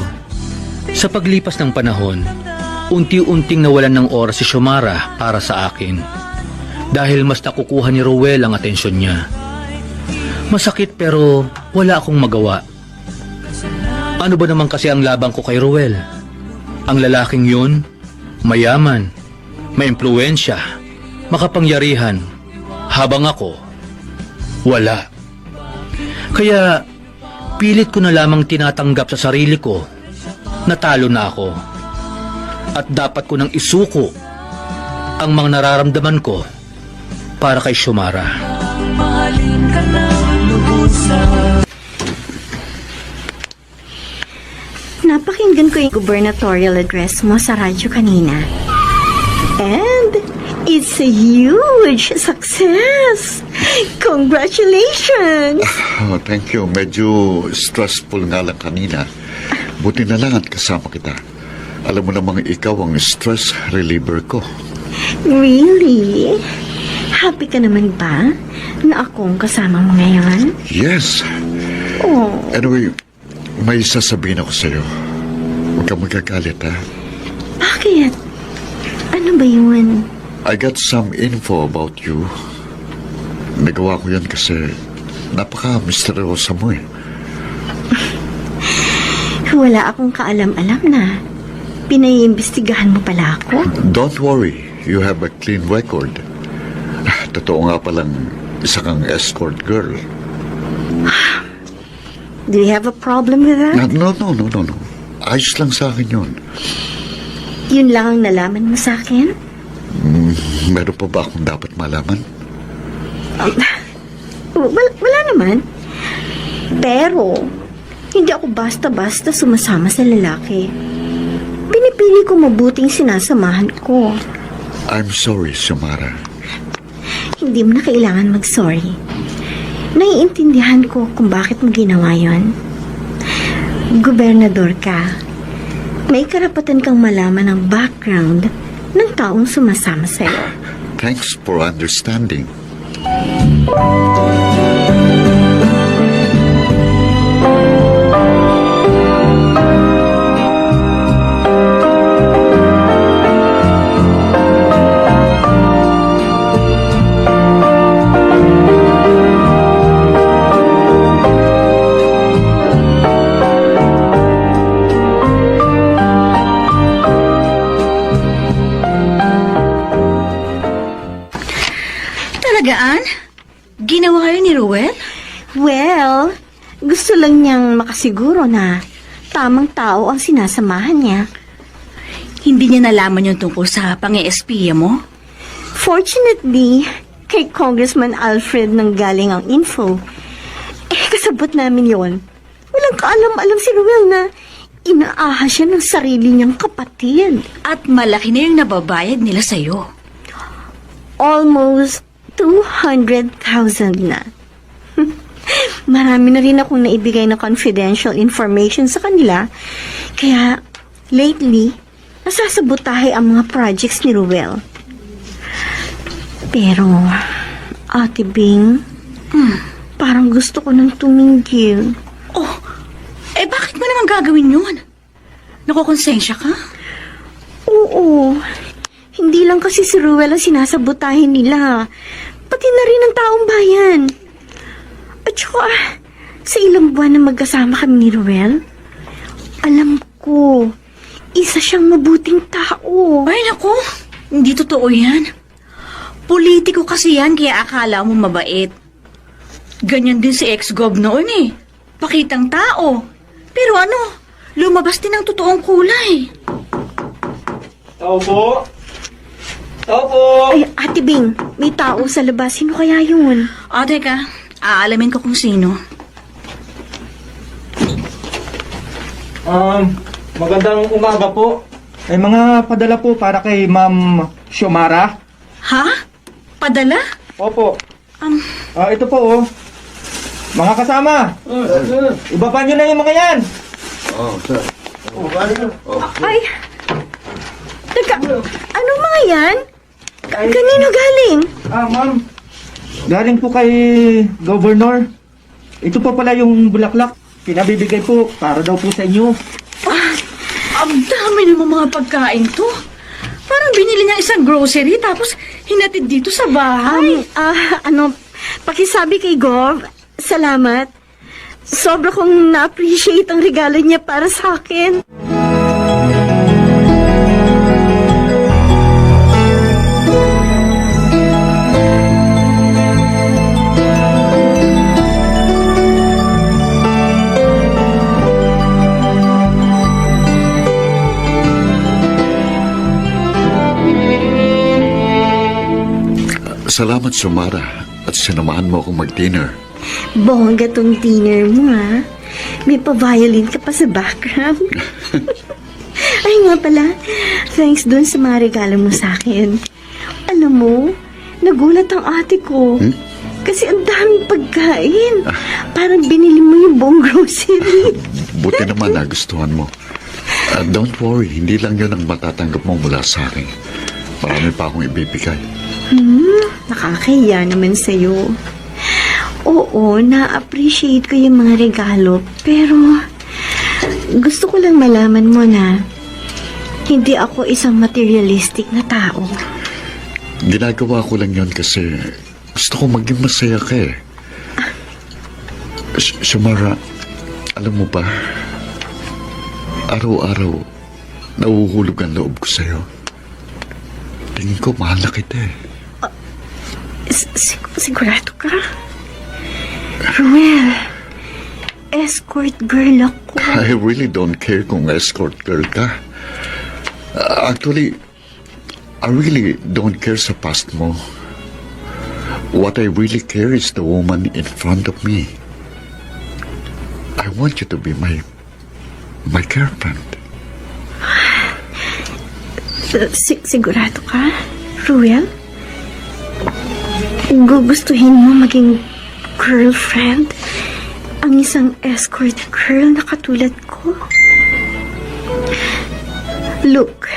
sa paglipas ng panahon, unti-unting nawalan ng oras si Xiomara para sa akin. Dahil mas nakukuha ni Rowel ang atensyon niya. Masakit pero wala akong magawa. Ano ba naman kasi ang labang ko kay Rowel? Ang lalaking yun, mayaman, may impluwensya, makapangyarihan, habang ako, wala. Kaya pilit ko na lamang tinatanggap sa sarili ko na talo na ako. At dapat ko nang isuko ang mga nararamdaman ko para kay Xiomara. Napakinggan ko yung gubernatorial address mo sa radyo kanina. And it's a huge success! Congratulations! Oh, thank you. Medyo stressful nga lang kanina. Buti na lang at kasama kita. Alam mo namang ikaw ang stress reliever ko. Really? Happy ka naman ba na akong kasama mo ngayon? Yes. Oh, Anyway, may sasabihin ako sa'yo. Huwag kang magagalit, ha? bakit? Ano ba yun? I got some info about you. Nagawa ko yan kasi napaka-misteryosa mo eh. Wala akong kaalam-alam na pinaiimbestigahan mo pala ako. Don't worry, you have a clean record. Totoo nga palang isa kang escort girl. Do you have a problem with that? No. Ayos lang sa akin yun. Yun lang ang nalaman mo sa akin? Meron pa ba akong dapat malaman? Wala naman. Pero, hindi ako basta-basta sumasama sa lalaki. Pinipili ko mabuting sinasamahan ko. I'm sorry, Xiomara. Hindi mo na kailangan mag-sorry. Naiintindihan ko kung bakit mo ginawa yon. Gobernador ka. May karapatan kang malaman ang background ng taong sumasama sa'yo. Thanks for understanding. Talagaan? Ginawa yun ni Rowel? Well, gusto lang niyang makasiguro na tamang tao ang sinasamahan niya. Hindi niya nalaman yung tungkol sa pang-espiya mo? Fortunately, kay Congressman Alfred nang galing ang info. Kasabot namin yon. Walang kaalam-alam si Ruel na inaaha siya ng sarili niyang kapatid. At malaki na yung nababayad nila sa'yo. Almost 200,000 na. Marami na rin akong naibigay na confidential information sa kanila. Kaya, lately, nasasabotahe ang mga projects ni Ruel. Pero, Ate Bing, parang gusto ko nang tumingil. Oh, bakit mo naman gagawin yun? Nakukonsensya ka? Oo. Hindi lang kasi si Ruel ang sinasabotahe nila. Pati na rin ang taong bayan. At saka, sa ilang buwan na magkasama kami ni Ruel, alam ko, isa siyang mabuting tao. Ay, naku, hindi totoo yan. Politiko kasi yan, kaya akala mo mabait. Ganyan din si ex-gov noon eh. Pakitang tao. Pero ano, lumabas din ang totoong kulay. Tao po. Tao po. Ay, Ate Bing, may tao sa labas. Sino kaya yun? Teka, aalamin ko kung sino. Magandang umaga po. May mga padala po para kay Ma'am Xiomara. Ha? Padala? Opo. Um, Ito po oh. Mga kasama. Ibaba nyo na yung mga yan. Ay, teka, ano mga yan? Kanino galing? Ma'am. Galing po kay Governor. Ito po pala yung bulaklak. Pinabibigay po para daw po sa inyo. Ang dami naman mga pagkain to. Parang binili niya isang grocery tapos hinatid dito sa bahay. Pakisabi kay Gov, salamat. Sobra kong na-appreciate ang regalo niya para sa akin. Salamat, Sumara, at sinamahan mo akong mag-dinner. Bongga tong dinner mo, ha? May pa-violin ka pa sa background. Ay nga pala, thanks dun sa mga regalo mo sa akin. Alam mo, nagulat ang ate ko. Kasi ang daming pagkain. Parang binili mo yung buong grocery. Buti naman nagustuhan mo. Don't worry, hindi lang yun ang matatanggap mo mula sa akin. Marami pa akong ibibigay. Nakakahiya naman sa'yo. Oo, na-appreciate ko yung mga regalo. Pero, gusto ko lang malaman mo na hindi ako isang materialistic na tao. Ginagawa ko lang yun kasi gusto ko maging masaya ka eh. Sumara, alam mo ba, araw-araw nahuhulog ang loob ko sa'yo. Tingin ko mahal na kita eh. Sigurado ka? Ruel, escort girl ako. I really don't care kung escort girl ka. Actually, I really don't care sa past mo. What I really care is the woman in front of me. I want you to be my girlfriend. Sigurado ka, Ruel? Gugustuhin mo maging girlfriend ang isang escort girl na katulad ko? Look,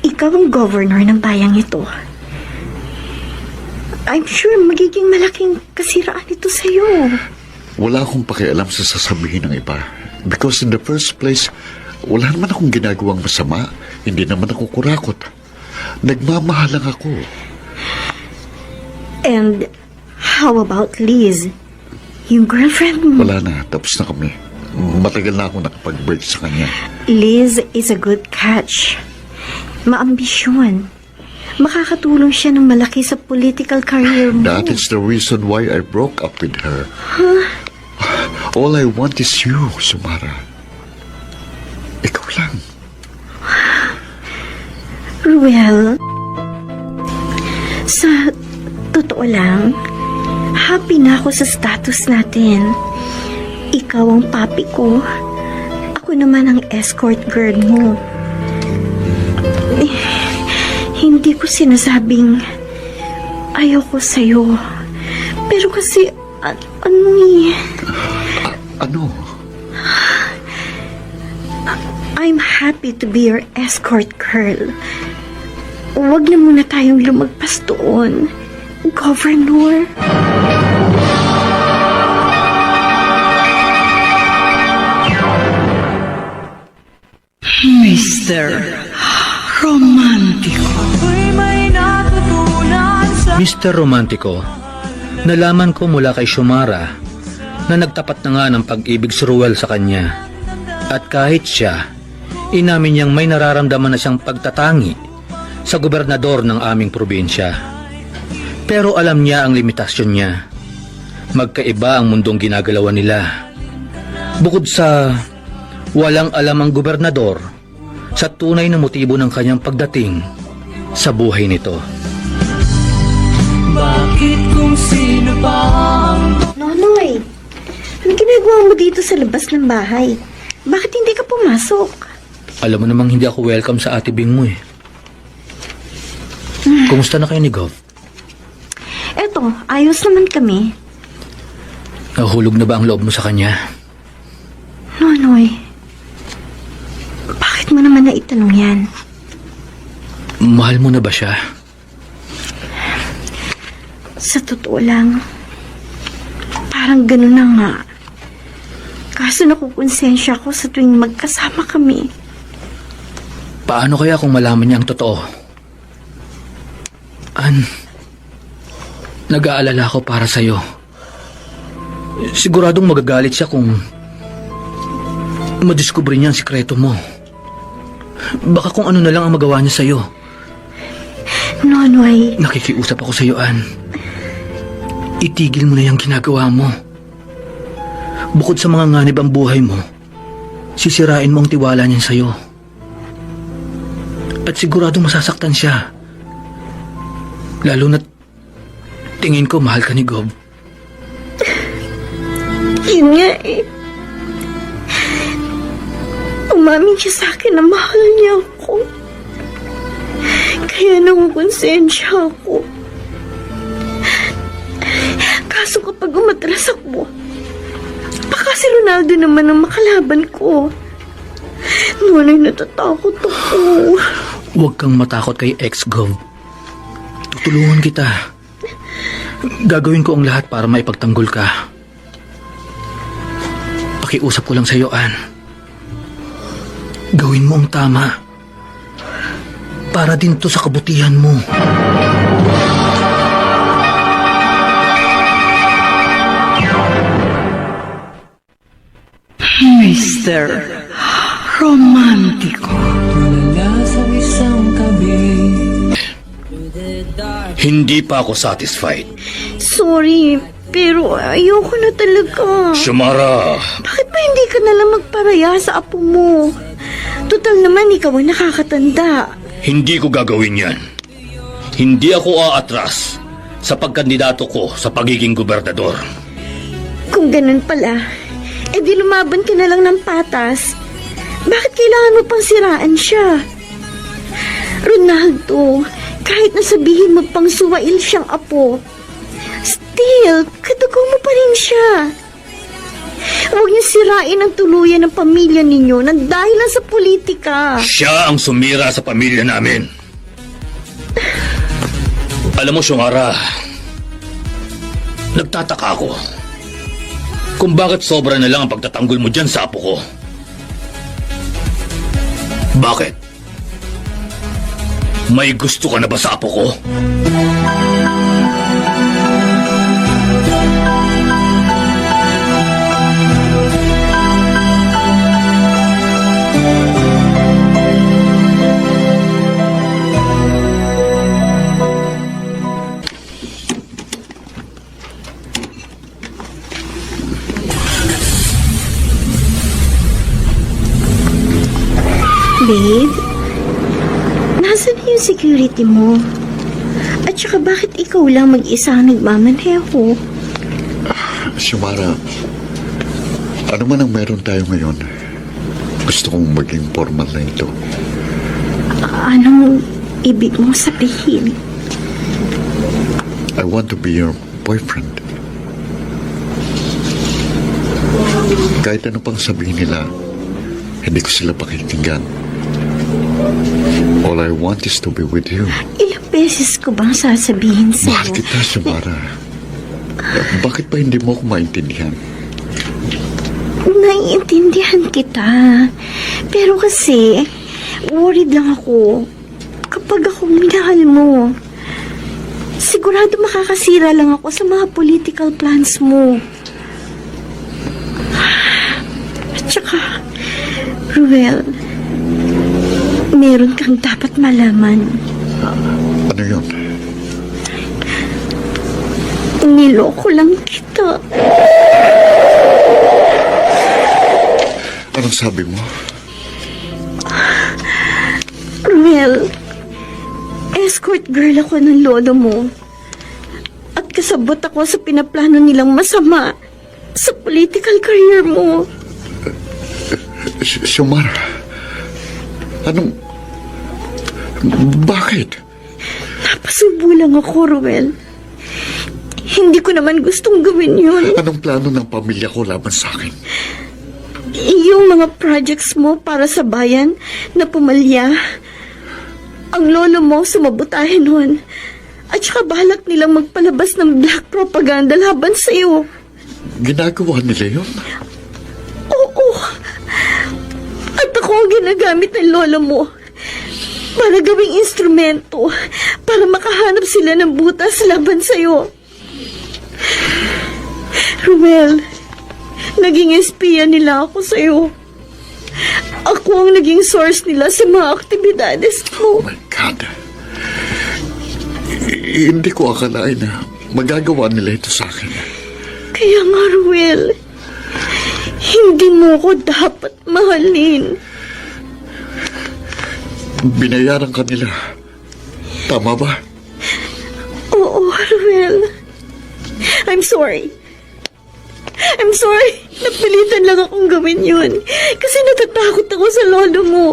ikaw ang governor ng bayang ito. I'm sure magiging malaking kasiraan ito sa'yo. Wala akong pakialam sa sasabihin ng iba. Because in the first place, wala naman akong ginagawang masama. Hindi naman ako kurakot. Nagmamahal lang ako. And how about Liz? Yung girlfriend mo? Wala na, tapos na kami. Matagal na ako nakapag-break sa kanya. Liz is a good catch. Maambisyon. Makakatulong siya ng malaki sa political career mo. That is the reason why I broke up with her. All I want is you, Sumara. Ikaw lang. Ruel, sa totoo lang, happy na ako sa status natin. Ikaw ang papi ko. Ako naman ang escort girl mo. Hindi ko sinasabing ayoko sa'yo. Pero kasi, ano eh? Ano? I'm happy to be your escort girl. Huwag na muna tayong lumagpas doon, Governor. Mr. Romantico. Mr. Romantico, nalaman ko mula kay Xiomara na nagtapat na nga ng pag-ibig si Ruel sa kanya. At kahit siya, inamin niyang may nararamdaman na siyang pagtatangi sa gobernador ng aming probinsya. Pero alam niya ang limitasyon niya. Magkaiba ang mundong ginagalawan nila. Bukod sa walang alam ang gobernador sa tunay na motibo ng kanyang pagdating sa buhay nito. Bakit kung sino pa ang Nonoy, ano ginagawa mo dito sa labas ng bahay? Bakit hindi ka pumasok? Alam mo namang hindi ako welcome sa ate Bing mo eh. Kumusta na kayo ni Gov? Eto, ayos naman kami. Nahulog na ba ang loob mo sa kanya? Nonoy, bakit mo naman naitanong yan? Mahal mo na ba siya? Sa totoo lang, parang ganun na nga. Kaso nakukonsensya ko sa tuwing magkasama kami. Paano kaya kung malaman niya ang totoo? Nag-aalala ako para sa'yo. Siguradong magagalit siya kung madiskubre niya ang sikreto mo. Baka kung ano na lang ang magawa niya sa'yo. Nonoy, Nakikiusap ako sa'yo, Ann. Itigil mo na yung ginagawa mo. Bukod sa mga nganib ang buhay mo, sisirain mo ang tiwala niya sa'yo. At siguradong masasaktan siya. Lalo na tingin ko mahal ka ni Gob. yun nga eh. Umamin siya sa akin na mahal niya ako. Kaya nangukonsensya ako. Kaso kapag umatras ako, baka si Ronaldo naman ang makalaban ko. Noonay natatakot ako. Huwag kang matakot kay ex-Gov. Tutulungan kita. Gagawin ko ang lahat para maipagtanggol ka. Pakiusap ko lang sa'yo, Ann. Gawin mo ang tama. Para din to sa kabutihan mo. Mr. Romantiko. Tulala sa isang tabi. Hindi pa ako satisfied. Sorry, pero ayoko na talaga. Shumara! Bakit ba hindi ka nalang magparaya sa apo mo? Total naman ikaw ang nakakatanda. Hindi ko gagawin yan. Hindi ako aatras sa pagkandidato ko sa pagiging gobernador. Kung ganun pala, di lumaban ka na lang ng patas. Bakit kailangan mo pang siraan siya? Ronaldo, kahit nasabihin mo pang suwail siyang apo, still, katugaw mo pa rin siya. Huwag niyo sirain ang tuluyan ng pamilya ninyo nang dahil lang sa politika. Siya ang sumira sa pamilya namin. Alam mo, Shumara, nagtataka ako kung bakit sobra na lang ang pagtatanggol mo dyan sa apo ko. Bakit? May gusto ka na ba sa apo ko? Babe, nasaan na yung security mo? At saka bakit ikaw lang mag-isa ang nagmamaneho? Shumara, ano man ang meron tayo ngayon, gusto kong maging formal na ito. Anong ibig mong sabihin? I want to be your boyfriend. Kahit ano pang sabihin nila, hindi ko sila pakikinggan. All I want is to be with you. Ilang beses ko bang sasabihin Mahal sa'yo? kita, Shumara. Bakit ba hindi mo ako maintindihan? Naiintindihan kita. Pero kasi, worried lang ako. Kapag ako minahal mo, sigurado makakasira lang ako sa mga political plans mo. At saka, Ruel, meron kang dapat malaman. Ano yun? Niloko lang kita. Anong sabi mo? Ruel, escort girl ako ng lolo mo. At kasabot ako sa pinaplano nilang masama sa political career mo. Shumara, anong... Bakit? Napasubo lang ako, Ruel. Hindi ko naman gustong gawin yun. Anong plano ng pamilya ko laban sa akin? Yung mga projects mo para sa bayan na pumalya. Ang lolo mo sumabutahin nun. At saka balak nilang magpalabas ng black propaganda laban sa'yo. Ginagawa nila yun? Oo. At ako ang ginagamit ng lolo mo para gawing instrumento para makahanap sila ng butas laban sa'yo. Ruel, naging espiya nila ako sa'yo. Ako ang naging source nila sa mga aktibidades Oh mo. my God. Hindi ko akalain na magagawa nila ito sa akin. Kaya nga, Ruel, hindi mo ko dapat mahalin. Binayaran ka nila. Tama ba? Oo, Ruel. I'm sorry. Napilitan lang akong gawin yun. Kasi natatakot ako sa lolo mo.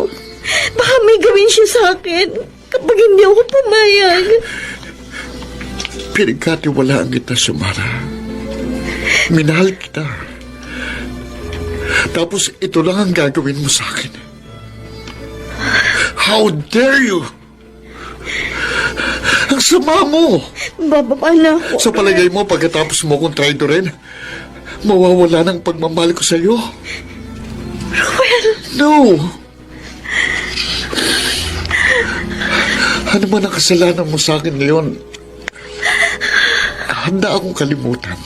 Baka may gawin siya sa akin kapag hindi ako pumayag. Pinagkatiwalaan kita, Sumara. Minahal kita. Tapos ito lang ang gagawin mo sa akin. How dare you? Ang sama mo! Bababa na ako. Sa palagay mo, pagkatapos mo kong traidorin, mawawala ng pagmamahal ko sa'yo? Ruel, No! Ano man ang kasalanan mo sa akin ngayon, handa akong kalimutan.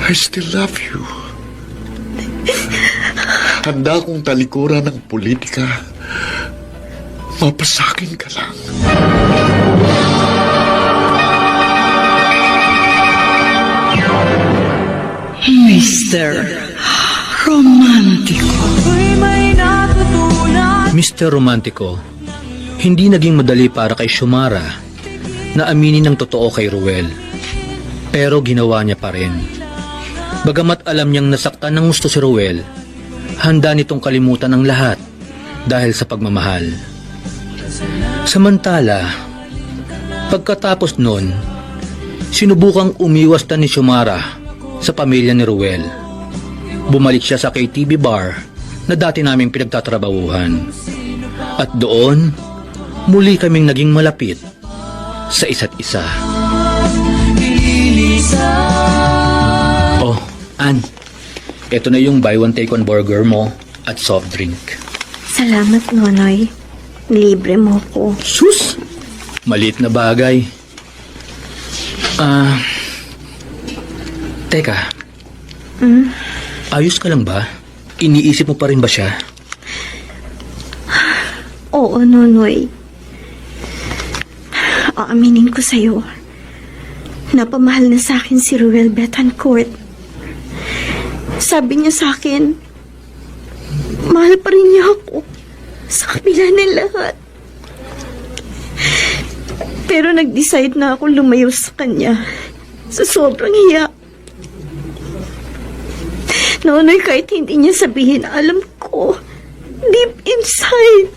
I still love you. Handa akong talikuran ng politika. Mapasakin ka lang. Mr. Romantico. Mr. Romantico, hindi naging madali para kay Xiomara na aminin ng totoo kay Ruel. Pero ginawa niya pa rin. Bagamat alam niyang nasaktan ng gusto si Ruel, handa nitong kalimutan ang lahat dahil sa pagmamahal. Samantala, pagkatapos nun, sinubukang umiwas na ni Xiomara sa pamilya ni Ruel. Bumalik siya sa KTV bar na dati naming pinagtatrabahuhan. At doon, muli kaming naging malapit sa isa't isa. Oh, Ann, ito na yung buy one take one burger mo at soft drink. salamat, Nonoy. Libre mo ko. Sus! Maliit na bagay. Teka. Ayos ka lang ba? Iniisip mo pa rin ba siya? Oo, Nonoy. Aaminin ko sa'yo. Napamahal na sa akin si Ruel Betancourt. Sabi niya sa akin, mahal pa rin niya ako sa kabila ng lahat. Pero nag-decide na ako lumayo sa kanya sa sobrang hiya. Nonoy, kahit hindi niya sabihin, alam ko, deep inside,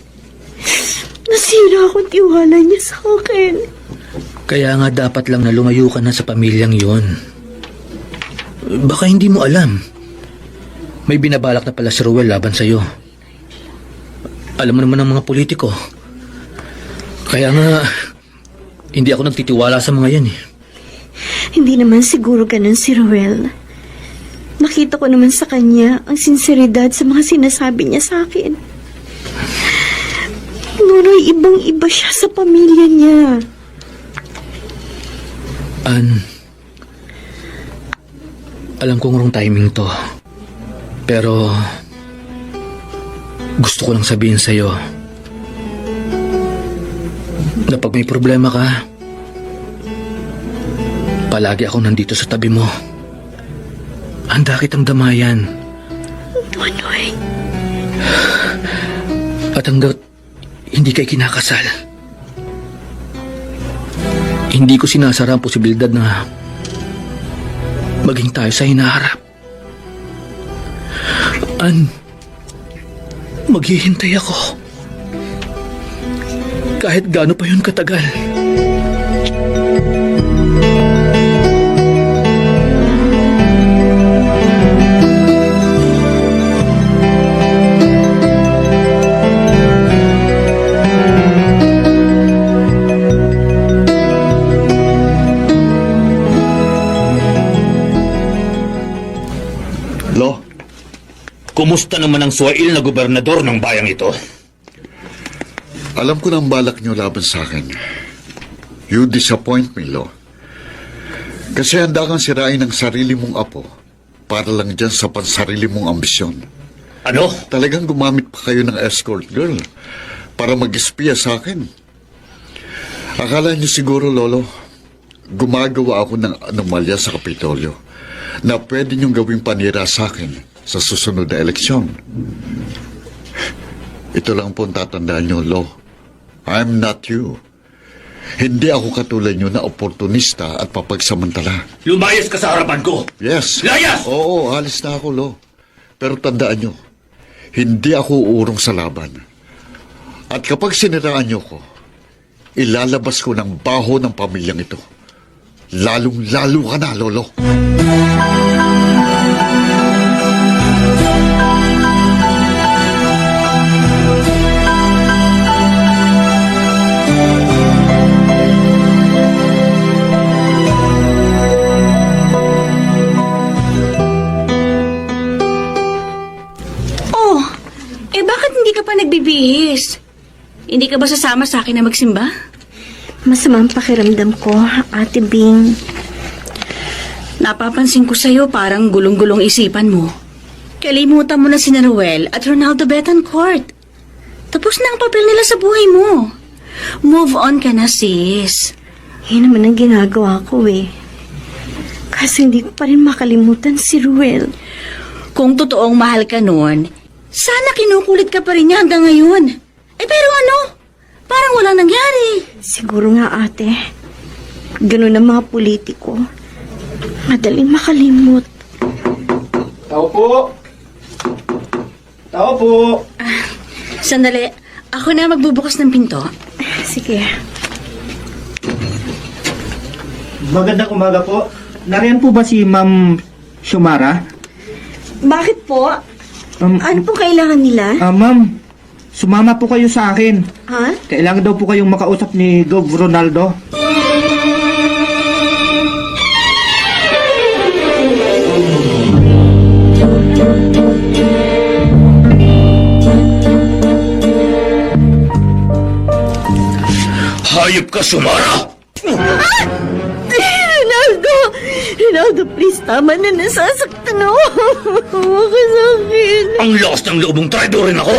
nasira akong tiwala niya sa akin. Kaya nga dapat lang na lumayo ka na sa pamilyang yon. Baka hindi mo alam. May binabalak na pala si Ruel laban sa'yo. Alam mo naman ang mga politiko. Kaya nga, hindi ako nagtitiwala sa mga yan eh. Hindi naman siguro ganun si Ruel. Nakita ko naman sa kanya ang sinseridad sa mga sinasabi niya sa akin. Nonoy, ibang-iba siya sa pamilya niya. Ann, alam kong wrong timing to. Pero, gusto ko lang sabihin sa'yo na pag may problema ka, palagi akong nandito sa tabi mo. Handa kitang damayan. Nonoy. At hanggat hindi kay kinakasal, hindi ko sinasara ang posibilidad na maging tayo sa hinaharap. Ann, maghihintay ako. Kahit gaano pa yun katagal. Kumusta naman ang suwail na gobernador ng bayang ito? Alam ko na ang balak niyo laban sa akin. You disappoint me, Lo. Kasi handa kang sirain ang sarili mong apo para lang dyan sa pansarili mong ambisyon. Ano? Talagang gumamit pa kayo ng escort girl para mag-espiya sa akin. Akala niyo siguro, Lolo, gumagawa ako ng anomalya sa Kapitolyo na pwede niyong gawing panira sa akin sa susunod na eleksyon. Ito lang po ang tatandaan niyo, Lo. I'm not you. Hindi ako katulad niyo na oportunista at papagsamantala. Lumayas ka sa harapan ko! Yes. Layas! Oo, alis na ako, Lo. Pero tandaan niyo, hindi ako uurong sa laban. At kapag siniraan niyo ko, ilalabas ko ng baho ng pamilyang ito. Lalong-lalo ka na, Lolo. Oh, bakit hindi ka pa nagbibihis? Hindi ka ba sasama sa akin na magsimba? Masama ang pakiramdam ko, Ate Bing. Napapansin ko sa'yo parang gulong-gulong isipan mo. Kalimutan mo na si Noel at Ronaldo Betancourt. Tapos na ang papel nila sa buhay mo. Move on ka na, sis. Yan naman ang ginagawa ko eh. Kasi hindi ko pa rin makalimutan si Ruel. Kung totoong mahal ka noon, sana kinukulit ka pa rin niya hanggang ngayon. Pero ano? Parang walang nangyari. Siguro nga, ate. Ganun ang mga politiko. Madaling makalimot. Tao po! Tao po! Sandali, ako na magbubukas ng pinto. Sige. Magandang umaga po. Nariyan po ba si Ma'am Xiomara? Bakit po? Ano po kailangan nila? Ma'am, sumama po kayo sa akin. Ha? Kailangan daw po kayong makausap ni Gov. Ronaldo. Hayop ka, Xiomara! Ronaldo! Ronaldo, please, tama na, nasasaktan ako. Huwag ka sa akin. Ang lakas ng loob mong traidorin ako!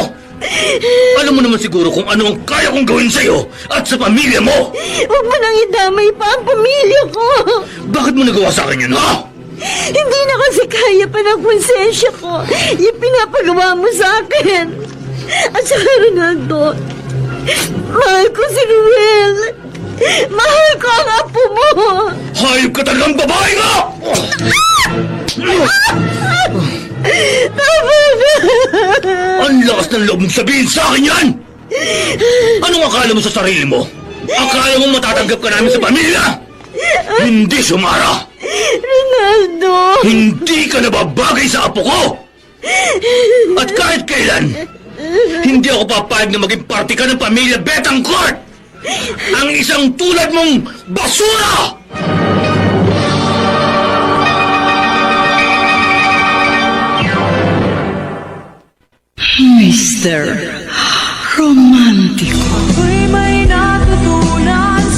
Alam mo naman siguro kung ano ang kaya kong gawin sa'yo at sa pamilya mo! Huwag mo nang idamay pa ang pamilya ko. Bakit mo nagawa sa akin yun, ha? Hindi na kasi kaya pa ng konsensya ko yung pinapagawa mo sa akin. At saka, Ronaldo, mahal ko si Ruel. Mahal ko ang apo mo. Hayop ka talagang babae ka! Tama na. Ang lakas ng loob mong sabihin sa akin yan! Anong akala mo sa sarili mo? Akala mo matatanggap ka namin sa pamilya? Hindi, Xiomara! Ronaldo. Hindi ka nababagay sa apo ko! At kahit kailan, hindi ako papayag na maging parte ka ng pamilya Betancourt! Ang isang tulad mong basura! Mr. Romantico.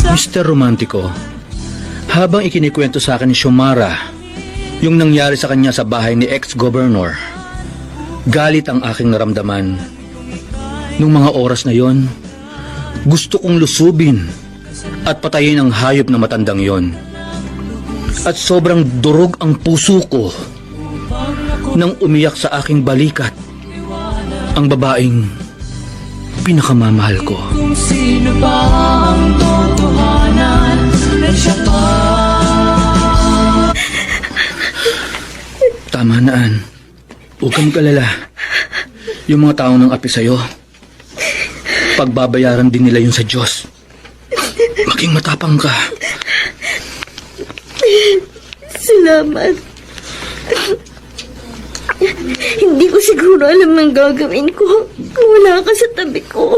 Mr. Romantico, habang ikinikwento sa akin ni Xiomara yung nangyari sa kanya sa bahay ni ex-governor, galit ang aking naramdaman. Nung mga oras na yon, gusto kong lusubin at patayin ang hayop na matandang yon. At sobrang durog ang puso ko nang umiyak sa aking balikat ang babaeng pinakamamahal ko. Kung sino ba ang totohanan na siya pa. Tama na, Ann. Huwag kang mag-alala. Yung mga tao ng api sa'yo, pagbabayaran din nila yun sa Diyos. Maging matapang ka. Salamat. Hindi ko siguro alam ang gagawin ko kung wala ka sa tabi ko.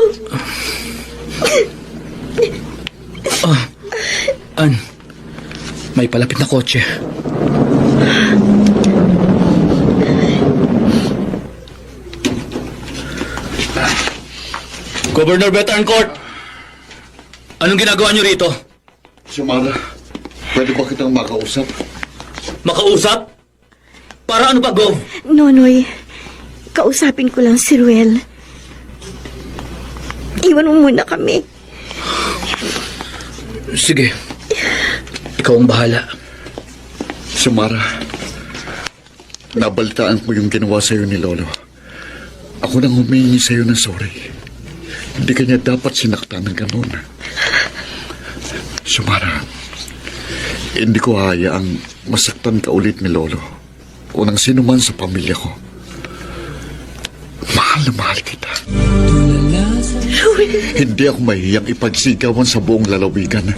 Ann, may palapit na kotse. Governor Betancourt! Anong ginagawa niyo rito? Xiomara, pwede ba kitang makausap? Makausap? Para ano pa, Gov? Nonoy, kausapin ko lang si Ruel. Iwan mo muna kami. Sige. Ikaw ang bahala. Xiomara, nabalitaan ko yung ginawa sa'yo ni Lolo. Ako nang humingi sa'yo ng sorry. Hindi kanya dapat sinaktan ng ganun. Xiomara, hindi ko hayaang masaktan ka ulit ni Lolo o ng sino man sa pamilya ko. Mahal na mahal kita. Hindi ako mahiyang ipagsigawan sa buong lalawigan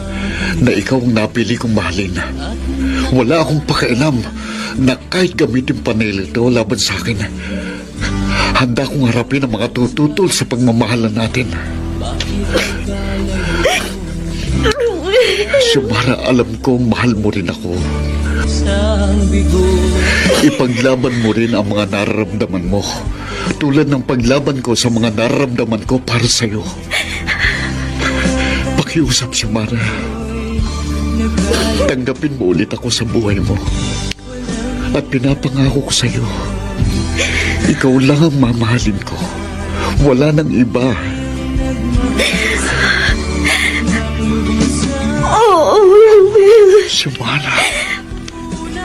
na ikaw ang napili kong mahalin. Wala akong pakialam na kahit gamitin pa nila ito laban sa akin. Handa kong harapin ang mga tututol sa pagmamahalan natin. Xiomara, alam ko mahal mo rin ako. Ipaglaban mo rin ang mga nararamdaman mo. Tulad ng paglaban ko sa mga nararamdaman ko para sa'yo. Pakiusap, Xiomara. Tanggapin mo ulit ako sa buhay mo. At pinapangako ko sa'yo, ikaw lang ang mamahalin ko. Wala nang iba. Oo, Ruel. Xiomara.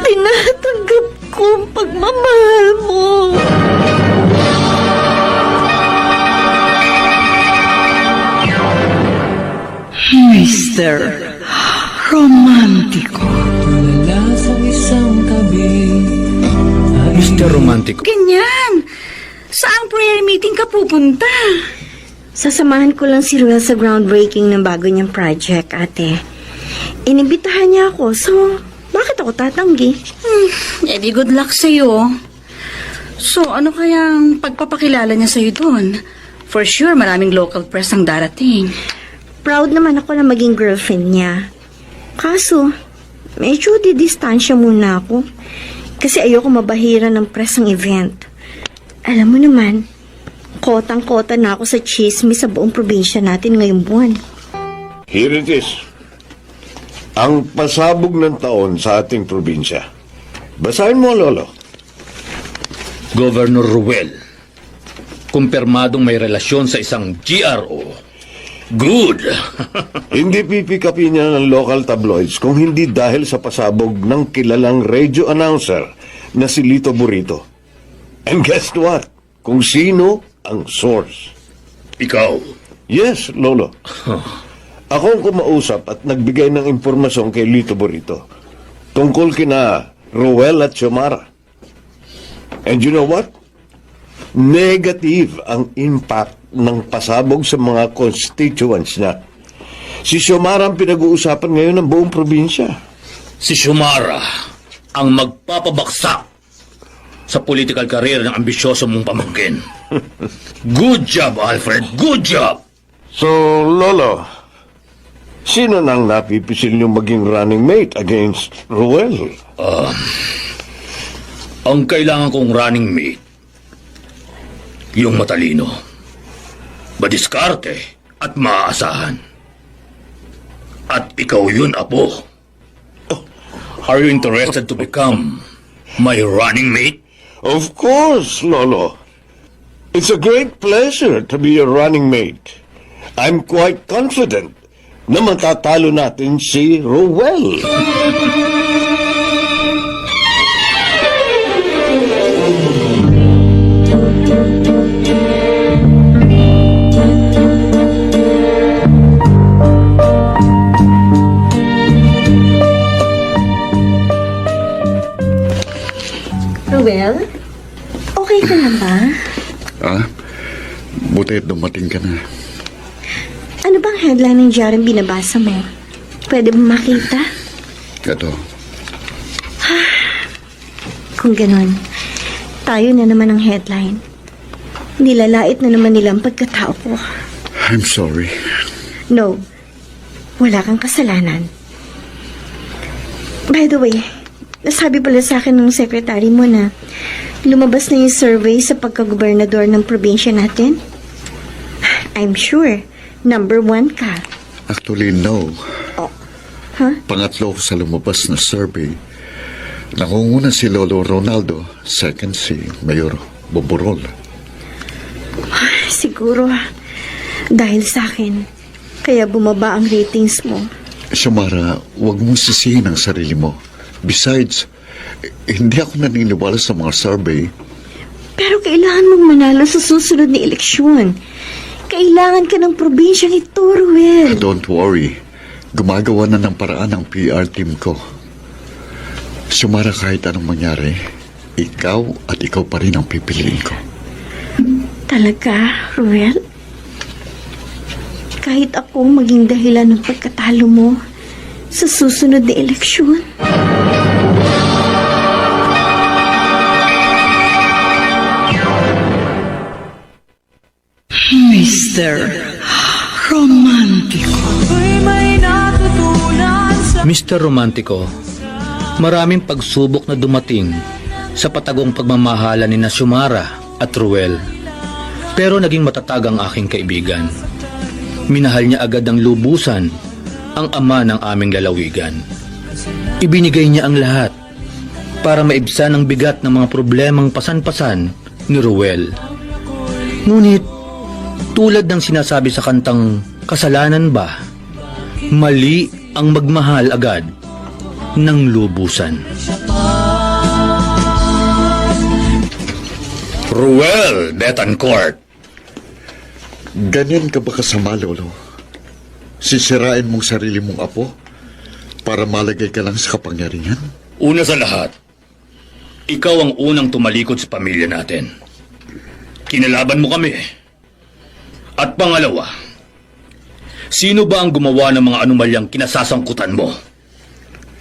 Tinatanggap ko ang pagmamahal mo. Mr. Romantiko. Tulala sa isang tabi. Mr. Romantico. Ganyan. Saang prayer meeting ka pupunta? Sasamahan ko lang si Ruel sa groundbreaking ng bago niyang project, ate. Inimbitahan niya ako, so bakit ako tatanggi? Di good luck sa'yo. So, ano kayang pagpapakilala niya sa'yo doon? For sure, maraming local press ang darating. Proud naman ako na maging girlfriend niya. Kaso, medyo didistansya muna ako. Kasi ayoko mabahira ng press ang event. Alam mo naman, kotang-kota na ako sa chismis sa buong probinsya natin ngayong buwan. Here it is. Ang pasabog ng taon sa ating probinsya. Basahin mo, Lolo. Governor Ruel. Kumpirmadong may relasyon sa isang GRO. Good. Hindi pipikapin niya ng local tabloids kung hindi dahil sa pasabog ng kilalang radio announcer na si Lito Burrito. And guess what? Kung sino ang source. Ikaw. Yes, Lolo. Ako ang kumausap at nagbigay ng impormasyon kay Lito Burrito tungkol kina Ruel at Xiomara. And you know what? Negative ang impact ng pasabog sa mga constituents niya. Si Xiomara ang pinag-uusapan ngayon ng buong probinsya. Si Xiomara ang magpapabaksak sa political career ng ambisyoso mong pamangkin. Good job, Alfred. Good job. So, Lolo, sino nang napipisil niyong maging running mate against Ruel? Ang kailangan kong running mate, yung matalino, madiskarte at maaasahan. At ikaw yun, Apo. Are you interested to become my running mate? Of course, Lolo. It's a great pleasure to be your running mate. I'm quite confident na matatalo natin si Ruel. Ruel, okay ka na ba? Buti dumating ka na. Ano bang headline ng diaryong binabasa mo? Pwede ba makita? Ito. Kung ganun, tayo na naman ang headline. Nilalait na naman nila ang pagkatao ko. I'm sorry. No, wala kang kasalanan. By the way, nasabi pala sa akin ng secretary mo na lumabas na yung survey sa pagkagobernador ng probinsya natin. I'm sure, number 1 ka. Actually, no. Huh? Pangatlo ko sa lumabas na survey. Nangunguna si Lolo Ronaldo, second si Mayor Boborol. Siguro, dahil sa akin, kaya bumaba ang ratings mo. Xiomara, huwag mong sisihin ang sarili mo. Besides, hindi ako naniniwala sa mga survey. Pero kailangan mong manalo sa susunod na eleksyon. Kailangan ka ng probinsyang ito, Ruel. Don't worry. Gumagawa na ng paraan ang PR team ko. Xiomara, kahit anong mangyari, ikaw at ikaw pa rin ang pipiliin ko. Talaga, Ruel? Kahit ako maging dahilan ng pagkatalo mo sa susunod na eleksyon? Mr. Romantico. Ako'y may natutunan sa Mr. Romantico, maraming pagsubok na dumating sa patagong pagmamahala ni Xiomara at Ruel. Pero naging matatag ang aking kaibigan. Minahal niya agad ang lubusan ang ama ng aming lalawigan. Ibinigay niya ang lahat para maibsan ang bigat ng mga problemang pasan-pasan ni Ruel. Ngunit, tulad ng sinasabi sa kantang Kasalanan Ba, mali ang magmahal agad ng lubusan. Ruel Betancourt. Ganyan ka ba kasama, Lolo? Sisirain mong sarili mong apo para malagay ka lang sa kapangyarihan? Una sa lahat, ikaw ang unang tumalikod sa pamilya natin. Kinalaban mo kami. At pangalawa, sino ba ang gumawa ng mga anomalyang kinasasangkutan mo?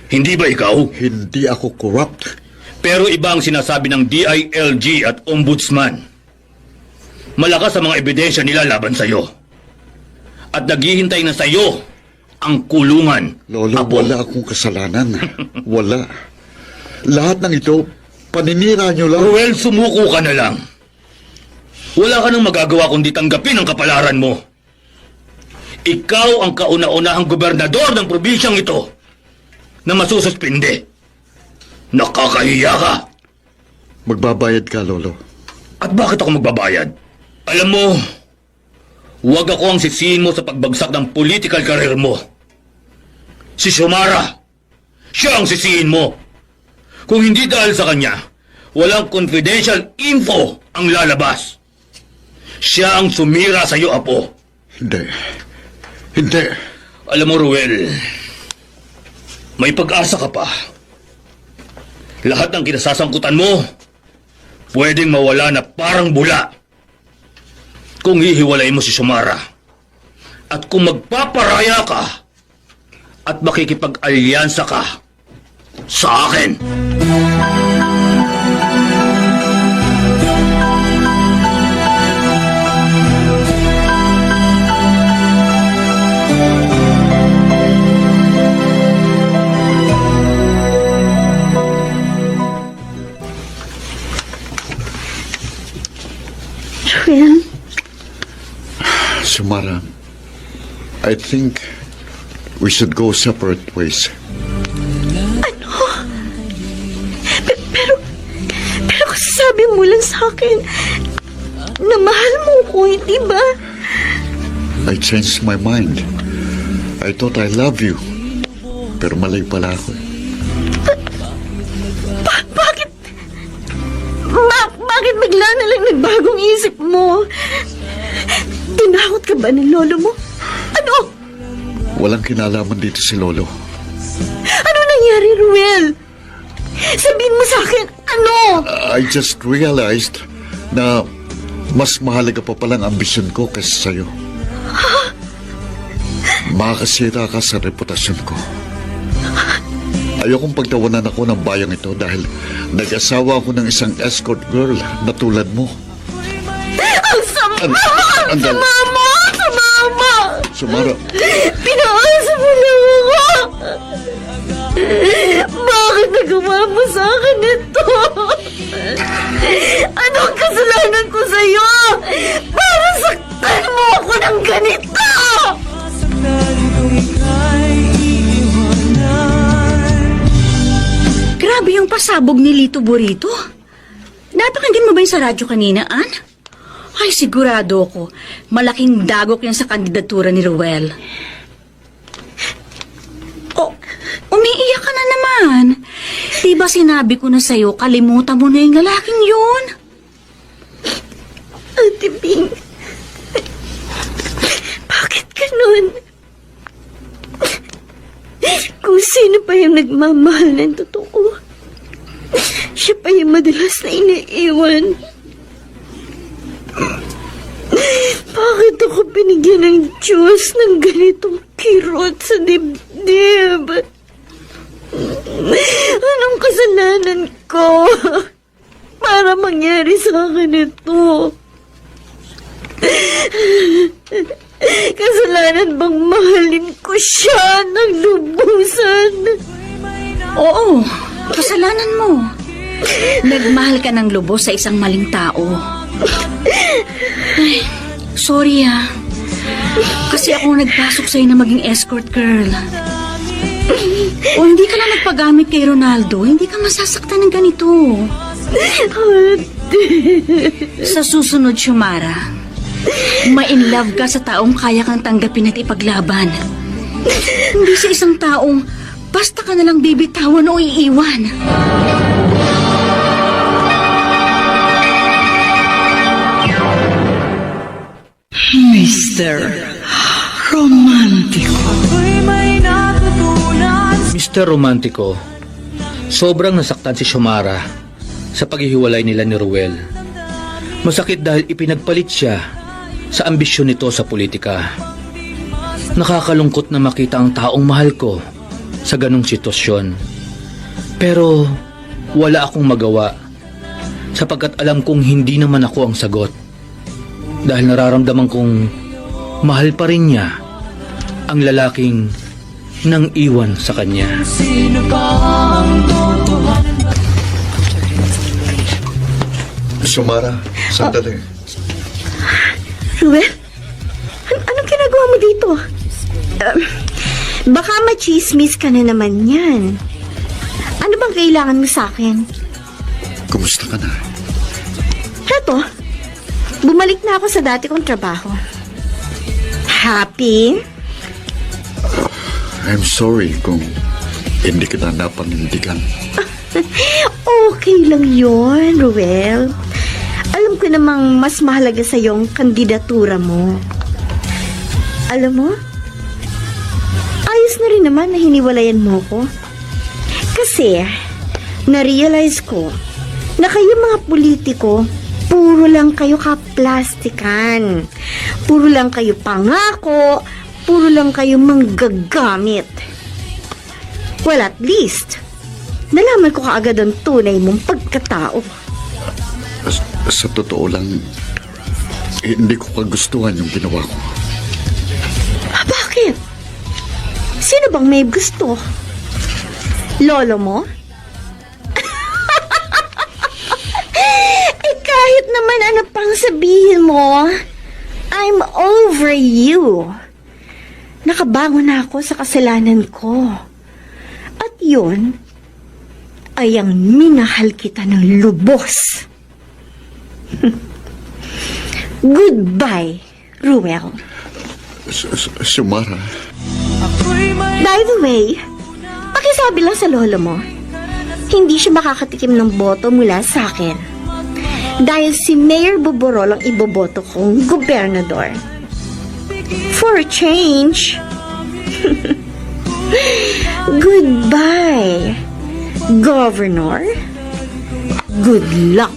Hindi ba ikaw? Hindi ako corrupt. Pero iba ang sinasabi ng DILG at Ombudsman. Malakas ang mga ebidensya nila laban sa'yo. At naghihintay na sa'yo ang kulungan. Lolo, Apo. wala akong kasalanan. Wala. Lahat ng ito, paninira niyo lang. Ruel, sumuko ka na lang. Wala ka nang magagawa kundi tanggapin ang kapalaran mo. Ikaw ang kauna-unahang gobernador ng probinsyang ito na masususpinde. Nakakahiya ka. Magbabayad ka, Lolo. At bakit ako magbabayad? Alam mo, huwag ako ang sisihin mo sa pagbagsak ng political career mo. Si Xiomara, siya ang sisihin mo. Kung hindi dahil sa kanya, walang confidential info ang lalabas. Siya ang sumira sa iyo, Apo. Hindi. Hindi. Alam mo, Ruel, may pag-asa ka pa. Lahat ng kinasasangkutan mo, pwedeng mawala na parang bula. Kung hihiwalay mo si Xiomara, at kung magpaparaya ka, at makikipag-alyansa ka sa akin. Ruel? Xiomara, I think we should go separate ways. Pero kasi sabi mo lang sa akin na mahal mo ko, hindi ba? I changed my mind. I thought I love you. Pero mali pala ako. Bakit bigla na lang nagbagong isip mo? Tinakot ka ba ng lolo mo? Ano? Walang kinalaman dito si Lolo. Ano nangyari, Ruel? Sabihin mo sa akin, ano? I just realized na mas mahalaga pa palang ambisyon ko kaysa sa'yo. Makakasira ka sa reputasyon ko. Ayokong pagtawanan ako ng bayang ito dahil nag-asawa ako ng isang escort girl na tulad mo. Ang sama! Ang Andal. sama mo! Sama mo! Xiomara, Pinaasa mo lang ako! Bakit nagawa mo sa akin ito? Anong kasalanan ko sa'yo? Para saktan mo ako ng pasabog ni Lito Burrito? Napakinggan mo ba yung sa radyo kanina, Ann? Ay, sigurado ko, malaking dagok yan sa kandidatura ni Ruel. Oh, umiiyak ka na naman. Diba sinabi ko na sa'yo, kalimutan mo na yung lalaking yun? Ate Bing, bakit ganun? Kung sino pa yung nagmamahal ng totoo, siya pa yung madalas na iniiwan. Bakit ako binigyan ng Diyos ng ganitong kirot sa dibdib? Anong kasalanan ko para mangyari sa akin ito? Kasalanan bang mahalin ko siya ng lubusan? Oo, kasalanan mo. Nagmahal ka ng lubos sa isang maling tao. Ay, sorry kasi ako nagpasok sa'yo na maging escort girl. O hindi ka lang nagpagamit kay Ronaldo, hindi ka masasaktan ng ganito. Sa susunod, Xiomara, ma-in love ka sa taong kaya kang tanggapin at ipaglaban. Hindi sa isang taong basta ka nalang bibitawan o iiwan. Mr. Romantico. Ako'y may natutunan. Mr. Romantico, sobrang nasaktan si Xiomara sa paghihiwalay nila ni Ruel. Masakit dahil ipinagpalit siya sa ambisyon nito sa politika. Nakakalungkot na makita ang taong mahal ko sa ganong sitwasyon. Pero wala akong magawa sapagkat alam kong hindi naman ako ang sagot. Dahil nararamdaman kong mahal pa rin niya ang lalaking nang iwan sa kanya. Sino ba ang totohanan? Xiomara, sandali. Ruel, anong ginagawa mo dito? Baka machismis ka na naman yan. Ano bang kailangan mo sa akin? Kumusta ka na? Heto, bumalik na ako sa dati kong trabaho. Happy? I'm sorry kung hindi kita napanindigan. Okay lang yun, Ruel. Alam ko namang mas mahalaga sa yung kandidatura mo. Alam mo, ayos na rin naman na hiniwalayan mo ko. Kasi, na-realize ko na kayo mga politiko, puro lang kayo kaplastikan. Puro lang kayo pangako, puro lang kayo manggagamit. Well, at least, nalaman ko kaagad ang tunay mong pagkatao. Sa totoo lang, hindi ko kagustuhan yung ginawa ko. Bakit? Sino bang may gusto? Lolo mo? Kahit naman ano pang sabihin mo, I'm over you. Nakabangon na ako sa kasalanan ko. At yun, ay ang minahal kita ng lubos. Goodbye, Ruel. Xiomara, By the way, pakisabi lang sa lolo mo, hindi siya makakatikim ng boto mula sa akin. Dahil si Mayor Boborol ang iboboto kong gobernador. For a change. Goodbye, Governor. Good luck.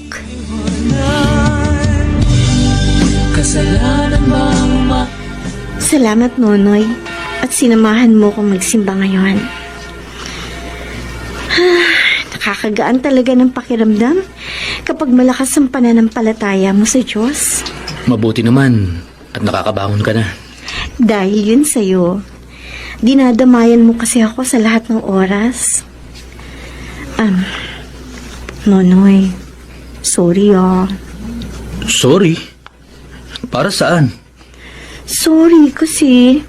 Kasalanan bang Salamat, Nonoy. At sinamahan mo kong magsimba ngayon. Nakakagaan talaga ng pakiramdam kapag malakas ang pananampalataya mo sa Diyos. Mabuti naman at nakakabangon ka na. Dahil yun sa'yo, dinadamayan mo kasi ako sa lahat ng oras. Nonoy, sorry Sorry? Para saan? Sorry kasi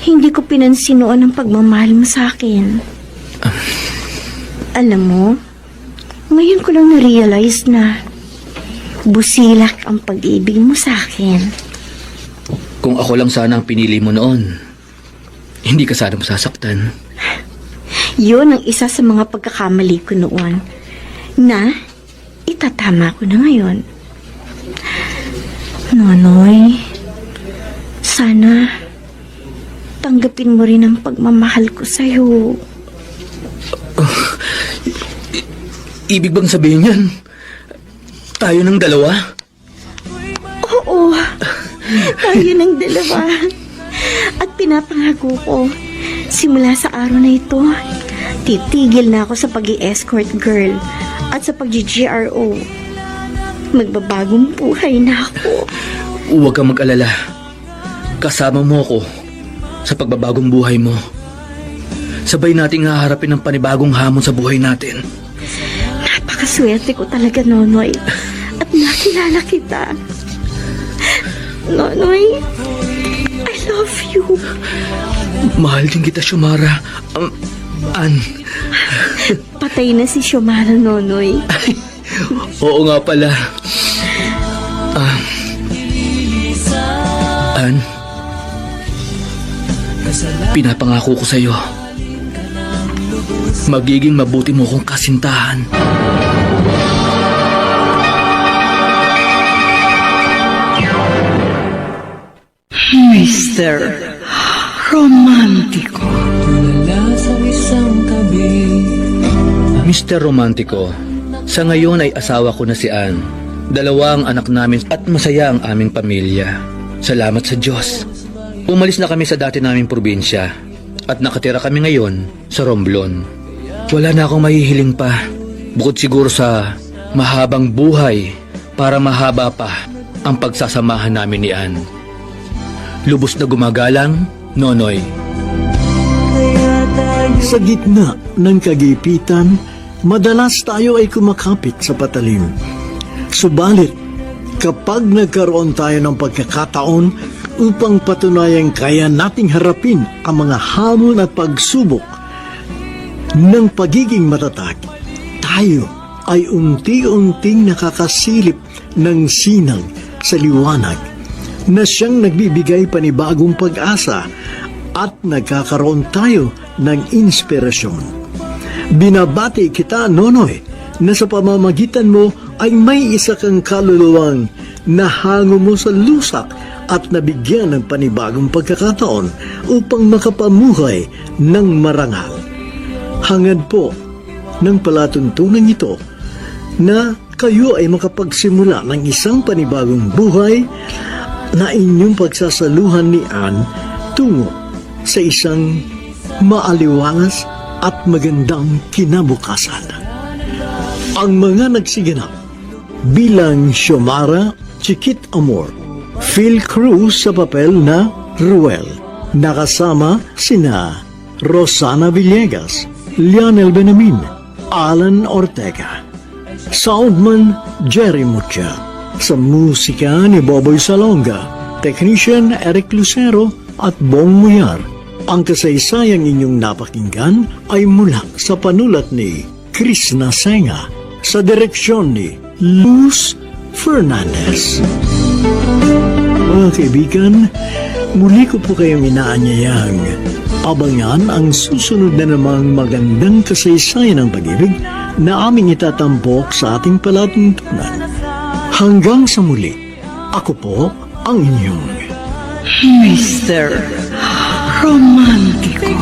hindi ko pinansin noon ang pagmamahal mo sa akin. Alam mo, Ngayon ko lang na-realize na busilak ang pag-ibig mo sa akin. Kung ako lang sana ang pinili mo noon, hindi ka sana masasaktan. Yun ang isa sa mga pagkakamali ko noon na itatama ko na ngayon. Nonoy, sana tanggapin mo rin ang pagmamahal ko sa'yo. Ibig bang sabihin yan? Tayo ng dalawa? Oo, tayo ng dalawa. At pinapangako ko, simula sa araw na ito, titigil na ako sa pag-i-escort girl at sa pag-GRO. Magbabagong buhay na ako. Huwag kang mag-alala. Kasama mo ako sa pagbabagong buhay mo. Sabay nating haharapin ang panibagong hamon sa buhay natin. Napakaswerte ko talaga, Nonoy. At nakilala kita. Nonoy, I love you. Mahal din kita, Xiomara. Ann. Patay na si Xiomara, Nonoy. Oo nga pala. Ann, pinapangako ko sa'yo, magiging mabuti mo kong kasintahan. Mr. Romantiko. Tulala sa isang tabi. Mr. Romantico, sa ngayon ay asawa ko na si Ann. Dalawa ang anak namin at masaya ang aming pamilya. Salamat sa Diyos. Umalis na kami sa dati naming probinsya at nakatira kami ngayon sa Romblon. Wala na akong mahihiling pa, bukod siguro sa mahabang buhay para mahaba pa ang pagsasamahan namin ni Ann. Lubos na gumagalang, Nonoy. Sa gitna ng kagipitan, madalas tayo ay kumakapit sa patalim. Subalit, kapag nagkaroon tayo ng pagkakataon upang patunayang kaya nating harapin ang mga hamon at pagsubok ng pagiging matatag, tayo ay unti-unting nakakasilip ng sinag sa liwanag na siyang nagbibigay panibagong pag-asa at nagkakaroon tayo ng inspirasyon. Binabati kita, Nonoy, na sa pamamagitan mo ay may isa kang kaluluwang nahango mo sa lusak at nabigyan ng panibagong pagkakataon upang makapamuhay ng marangal. Hangad po ng palatuntunan ito na kayo ay makapagsimula ng isang panibagong buhay na inyong pagsasaluhan ni Ann tungo sa isang maaliwalas at magandang kinabukasan. Ang mga nagsiganap bilang Xiomara Chiquit Amor, Phil Cruz sa papel na Ruel, nakasama sina Rosana Villegas, Lionel Benamin, Alan Ortega, Soundman Jerry Mucha, sa musika ni Boboy Salonga, Technician Eric Lucero at Bong Muyar. Ang kasaysayang inyong napakinggan ay mula sa panulat ni Chris Nasenga sa direksyon ni Luz Fernandez. Mga kaibigan, muli ko po kayong inaanyayang abangan ang susunod na namang magandang kasaysayan ng pag-ibig na aming itatampok sa ating palatuntunan. Hanggang sa muli, ako po ang inyong Mr. Romantiko.